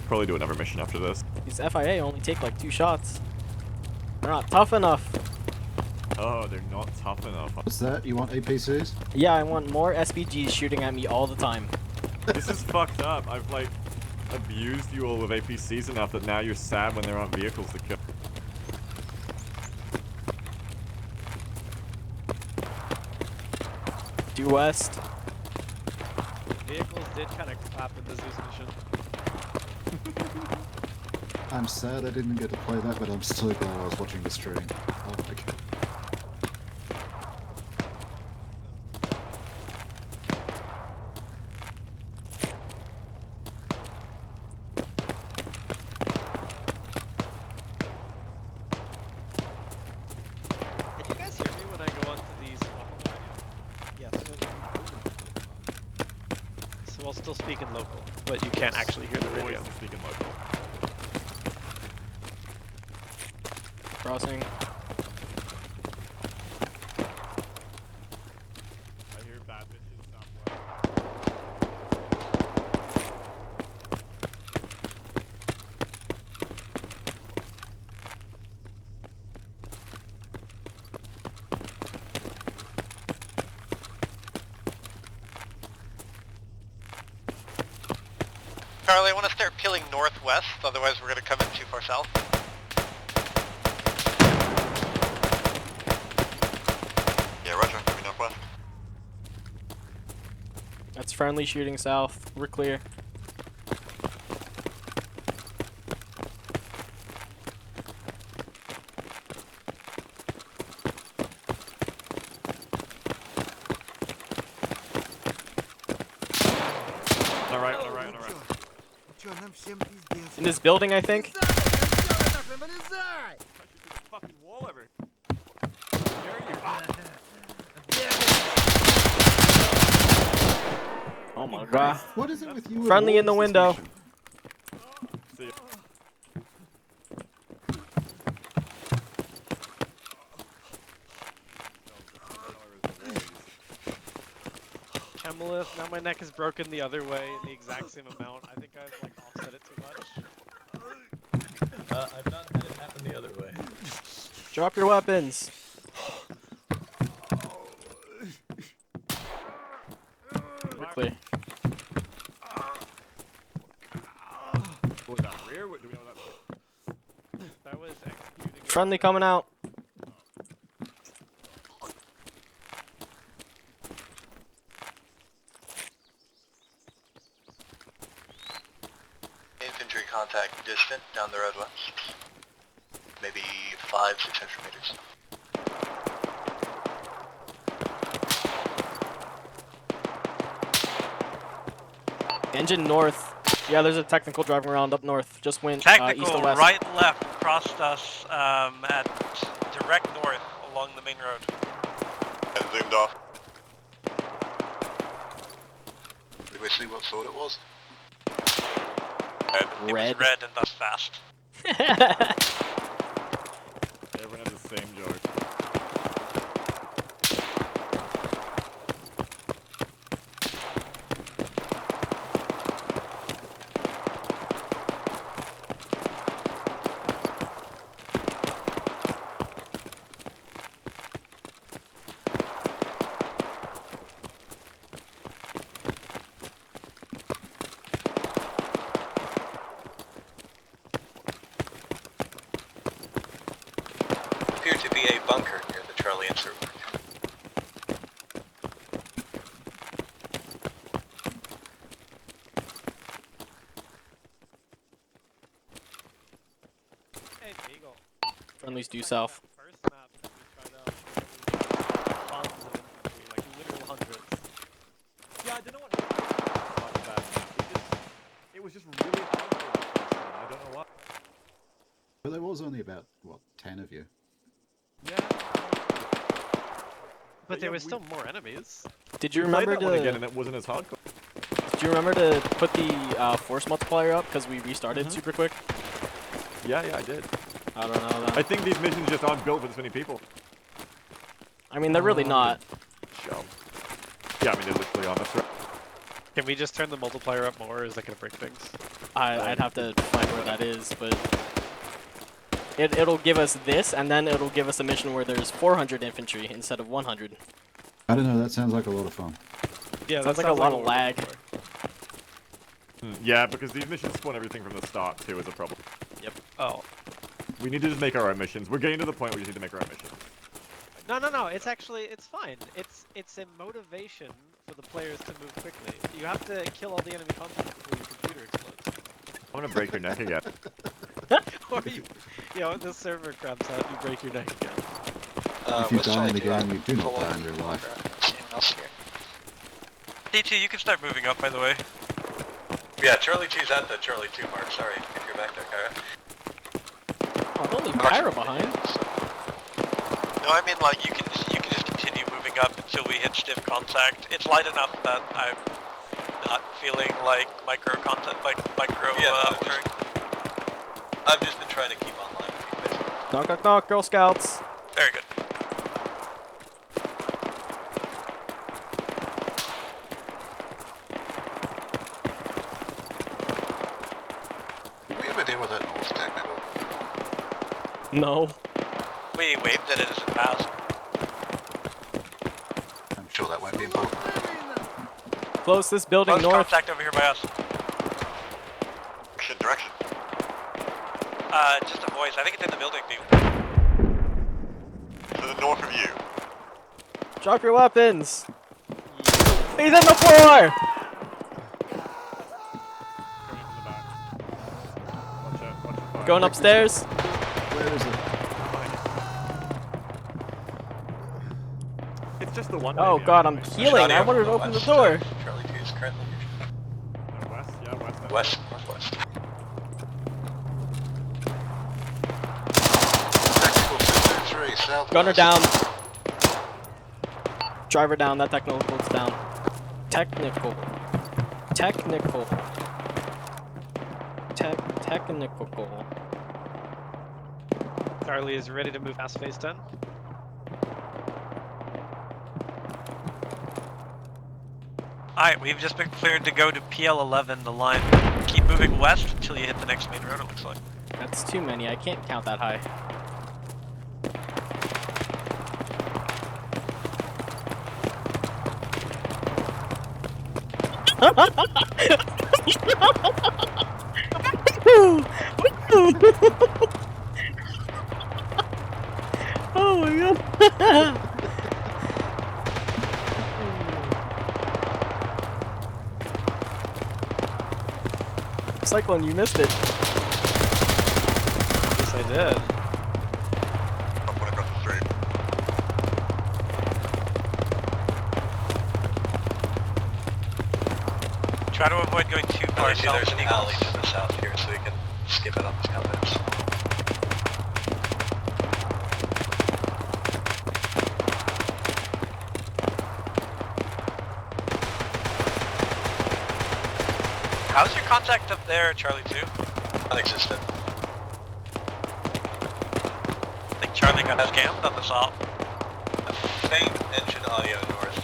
Probably do another mission after this. These FIA only take like 2 shots. They're not tough enough. Oh, they're not tough enough. What's that? You want APCs? Yeah, I want more SPGs shooting at me all the time. This is fucked up. I've like abused you all with APCs enough that now you're sad when there aren't vehicles to kill. Due west. Vehicles did kind of clap in the Zeus mission. I'm sad I didn't get to play that, but I'm still glad I was watching the stream. Oh my god. Can you guys hear me when I go onto these local radio? Yes. So I'll still speak in local, but you can't actually hear the radio. Always speaking local. Crossing. I hear bad bitches southwest. Charlie, I want to start peeling northwest, otherwise we're going to come in too far south. Yeah, roger. Coming northwest. That's friendly shooting south. We're clear. In this building, I think. Fucking wall over. Oh my god. What is it with you? Friendly in the window. See ya. Camelith, now my neck is broken the other way in the exact same amount. I think I've like offset it too much. I've not had it happen the other way. Drop your weapons. We're clear. What was that, rear? What, do we know That was executing. Friendly coming out. Infantry contact distant down the roadway. Maybe 500-600 meters. Engine north. Yeah, there's a technical driving around up north. Just went Technical east and west. right, left, crossed us at direct north along the main road. And zoomed off. Did we see what sword it was? Red. It Red. was red and thus fast. Everyone has the same joke. Appear to be a bunker near the Charlie insert. Hey, Beagle. Friendly's due south. First map that we tried out, tons of infantry, like literal hundreds. Yeah, I don't know what about that. It was just really hard for us. I don't know why. But there was only about, what, 10 of you? Yeah. But there was still more enemies. Did you We played remember that one to? again and it wasn't as hardcore. Do you remember to put the force multiplier up because we restarted super quick? Yeah, I did. I don't know. I think these missions just aren't built for this many people. I mean, they're really not. Show. Yeah, I mean, they're literally on us, right? Can we just turn the multiplier up more, or is that gonna break things? I'd have to find where that is, but it'll give us this, and then it'll give us a mission where there's 400 infantry instead of 100. I don't know, that sounds like a lot of fun. Yeah, Sounds like a lot of lag. Yeah, because these missions spawn everything from the start, too, is a problem. Yep. Oh. We need to just make our own missions. We're getting to the point where we just need to make our own missions. No. It's actually, it's fine. It's a motivation for the players to move quickly. You have to kill all the enemy content before your computer explodes. I'm gonna break your neck again. Or you, this server craps out, you break your neck again. If you die in the game, you do not die in real life. D2, you can start moving up, by the way. Yeah, Charlie 2's at the Charlie 2 mark. Sorry if you're back there, Kyra. Oh, don't leave Kyra behind. No, I mean like you can just continue moving up until we hit stiff contact. It's light enough that I'm not feeling like micro ordering. I've just been trying to keep online. Knock, knock, knock, Girl Scouts. Very good. Did we ever deal with that North technical? No. We waved at it as it passed. I'm sure that won't be important. Close this building Close north. contact over here by us. Direction. Just a voice. I think it's in the building, dude. To the north of you. Drop your weapons. He's in the floor. Going upstairs. Where is it? It's just the one. Oh god, I'm healing. I wanted to open the door. Charlie 2 is currently west, yeah, west. west, northwest. Technical 233, south. Gunner down. Driver down. That technical's down. Technical. Technical. Technical. Charlie is ready to move past phase 10. Alright, we've just been cleared to go to PL11, the line. Keep moving west until you hit the next main road, it looks like. That's too many. I can't count that high. Oh my god. Cyclone, you missed it. Yes, I did. I'm gonna go straight. Try to avoid going too far See, south. there's an alley to the south here, so we can skip it on this compass. How's your contact up there, Charlie 2? Non-existent. I think Charlie got scammed on the top. A faint engine audio north.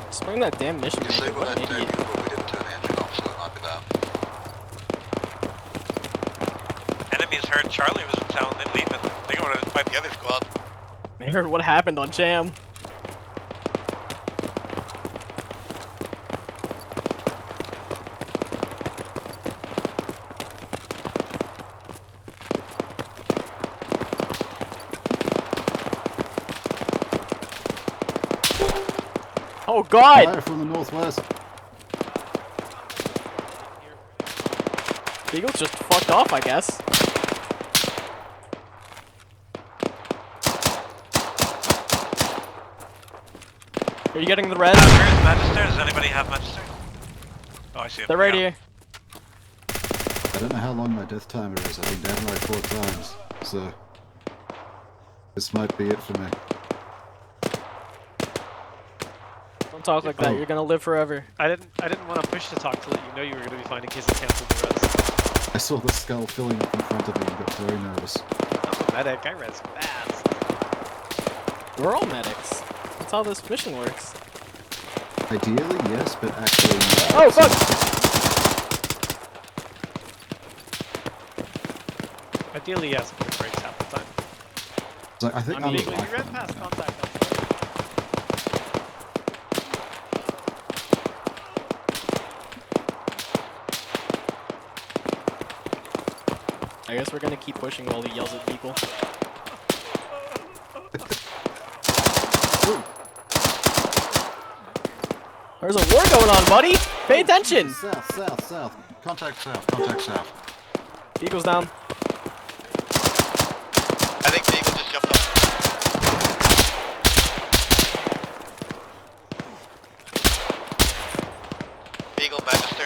Spring that damn mission. Disable What that an idiot. Beagle, we didn't turn the engine off, so it might be that. Enemies heard Charlie was in town, then leaving. They go to fight the other squad. They heard what happened on Jam. Oh god! Fire from the northwest. Beagle's just fucked off, I guess. Are you getting the red? Magister, does anybody have Magister? Oh, I see it. They're right here. I don't know how long my death timer is. I've been down like 4 times, so this might be it for me. Don't talk like that. You're gonna live forever. I didn't want to push to talk to let you know you were going to be fine in case it canceled the res. I saw the skull filling up in front of me and got very nervous. I'm a medic. I res fast. We're all medics. That's how this mission works. Ideally, yes, but actually... Oh, fuck! Ideally, yes, but it breaks half the time. So I think I'm Beagle, you alive ran now. past contact. I guess we're gonna keep pushing while he yells at Beagle. There's a war going on, buddy! Pay attention! South, south, south. Contact south, contact south. Beagle's down. I think Beagle just jumped off. Beagle, Magister.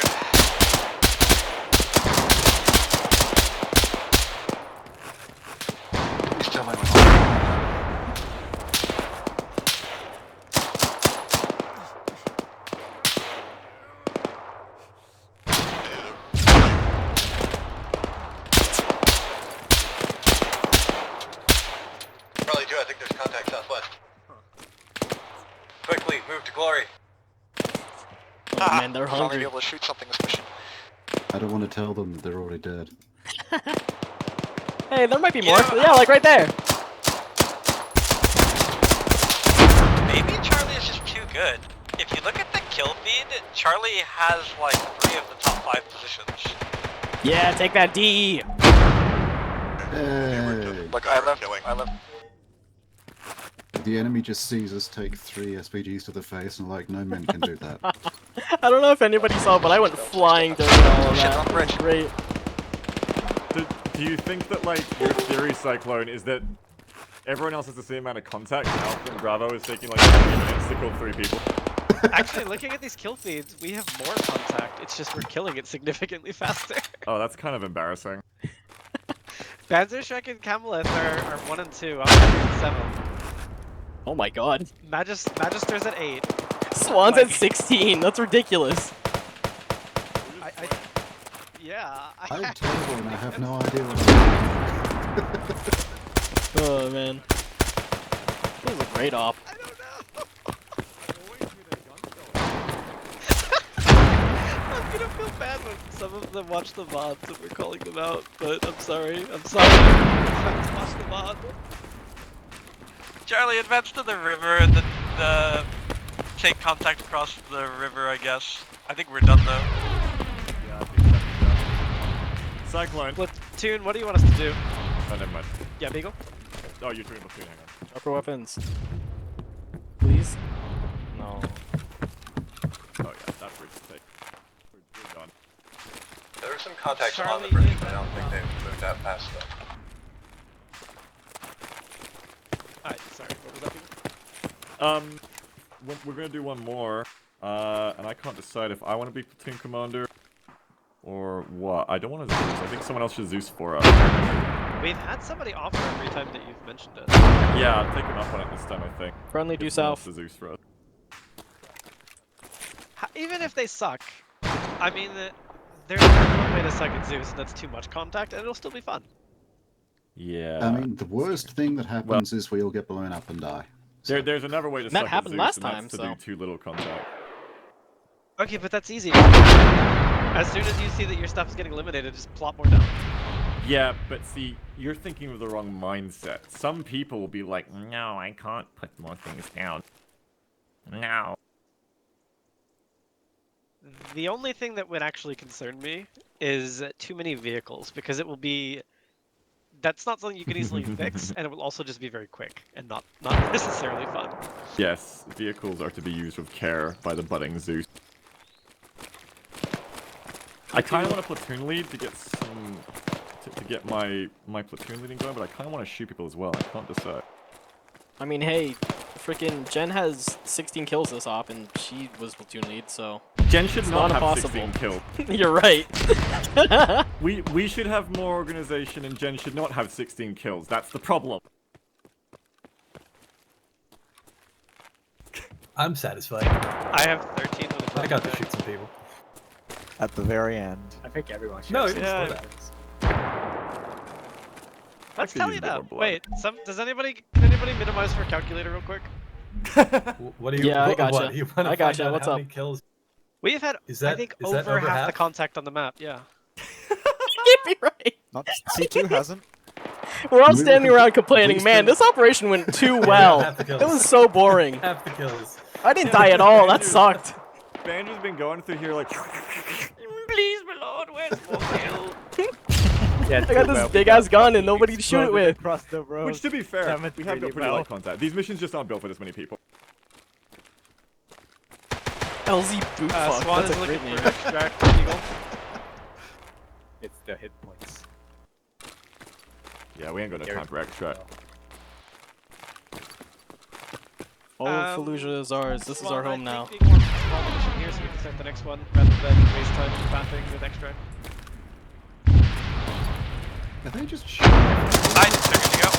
He's still in. Charlie 2, I think there's contact southwest. Quickly, move to glory. Oh man, they're Finally hungry. be able to shoot something this mission. I don't want to tell them that they're already dead. Hey, there might be more. Yeah, like right there. Maybe Charlie is just too good. If you look at the kill feed, Charlie has like 3 of the top 5 positions. Yeah, take that D. Hey. Look, I left. The enemy just sees us take 3 SPGs to the face and like, no men can do that. I don't know if anybody saw, but I went flying during all of that. It was great. Do you think that, like, your theory, Cyclone, is that everyone else has the same amount of contact and Alpha and Bravo is taking, like, 3 minutes to kill 3 people? Actually, looking at these kill feeds, we have more contact. It's just we're killing it significantly faster. Oh, that's kind of embarrassing. Panzerschreck and Camelot are 1 and 2. I'm at 7. Oh my god. Magister's at 8. Swan's at 16. That's ridiculous. Yeah. I'm terrible and I have no idea what I'm doing. Oh man. This is a great op. I'm gonna feel bad when some of them watch the VODs and we're calling them out, but I'm sorry. I'm sorry. I have to watch the VOD. Charlie, advance to the river and then take contact across the river, I guess. I think we're done though. Yeah, I think that's done. Cyclone. Platoon, what do you want us to do? Oh, never mind. Yeah, Beagle? Oh, you're doing platoon, hang on. Drop your weapons. Please? No. Oh yeah, that's where to take. We're done. There were some contacts on the Charlie, bridge, but I don't think they've moved that fast though. Alright, sorry, what was that Beagle? We're gonna do one more, and I can't decide if I want to be platoon commander or what. I don't want to Zeus. I think someone else should Zeus for us. We've had somebody offer every time that you've mentioned it. Yeah, I'm taking off on it this time, I think. Friendly due Get someone south. else to Zeus for us. Even if they suck, I mean, there's one way to suck at Zeus, and that's too much contact, and it'll still be fun. Yeah. I mean, the worst thing that happens is we all get blown up and die. There's another way to That suck at happened Zeus, last and that's time, to so. do too little contact. Okay, but that's easy. As soon as you see that your stuff is getting eliminated, just plop more down. Yeah, but see, you're thinking of the wrong mindset. Some people will be like, no, I can't put more things down. No. The only thing that would actually concern me is too many vehicles, because it will be... That's not something you can easily fix, and it will also just be very quick, and not necessarily fun. Yes, vehicles are to be used with care by the budding Zeus. I kind of want a platoon lead to get some... to get my platoon leading going, but I kind of want to shoot people as well. I can't decide. I mean, hey, freaking Jen has 16 kills this op, and she was platoon lead, so... Jen should it's not have impossible. 16 kills. You're right. we should have more organization, and Jen should not have 16 kills. That's the problem. I'm satisfied. I have 13 with a I got to shoot some people. At the very end. I think everyone should. No, have yeah. seen that. Let's could tell use you a bit more that. blood. Wait, can anybody minimize for calculator real quick? What do you? Yeah, I what, gotcha. What, you want to I find gotcha, out what's how up? many kills? We've had, I think, over half the contact on the map, yeah. You can't be right. Not C2 hasn't. We're all standing around complaining, man, this operation went too well. half the kills. It was so boring. Half the kills. I didn't die at all, that sucked. Banjo's been going through here like... Please, my lord, where's more kill? I got this big-ass gun and nobody to shoot it with. Across the road. Which, to be fair, we have got pretty light contact. These missions just aren't built for this many people. LZ boot fuck, Swan that's is a looking great name. for extract Beagle. It's the hit points. Yeah, we ain't got no time for extract. All of Fallujah is ours, this is our home now. I think Beagle wants to small the mission here so we can start the next one, rather than waste time faffing with extract. Are they just Alright, they're good to go.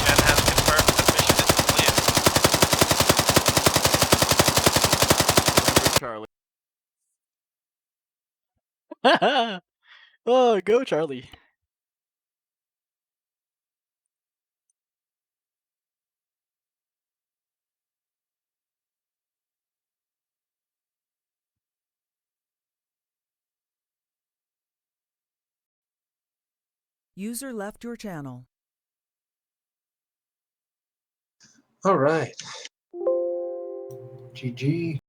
Jen has confirmed the mission is complete. Charlie. Oh, go Charlie. User left your channel. All right. GG.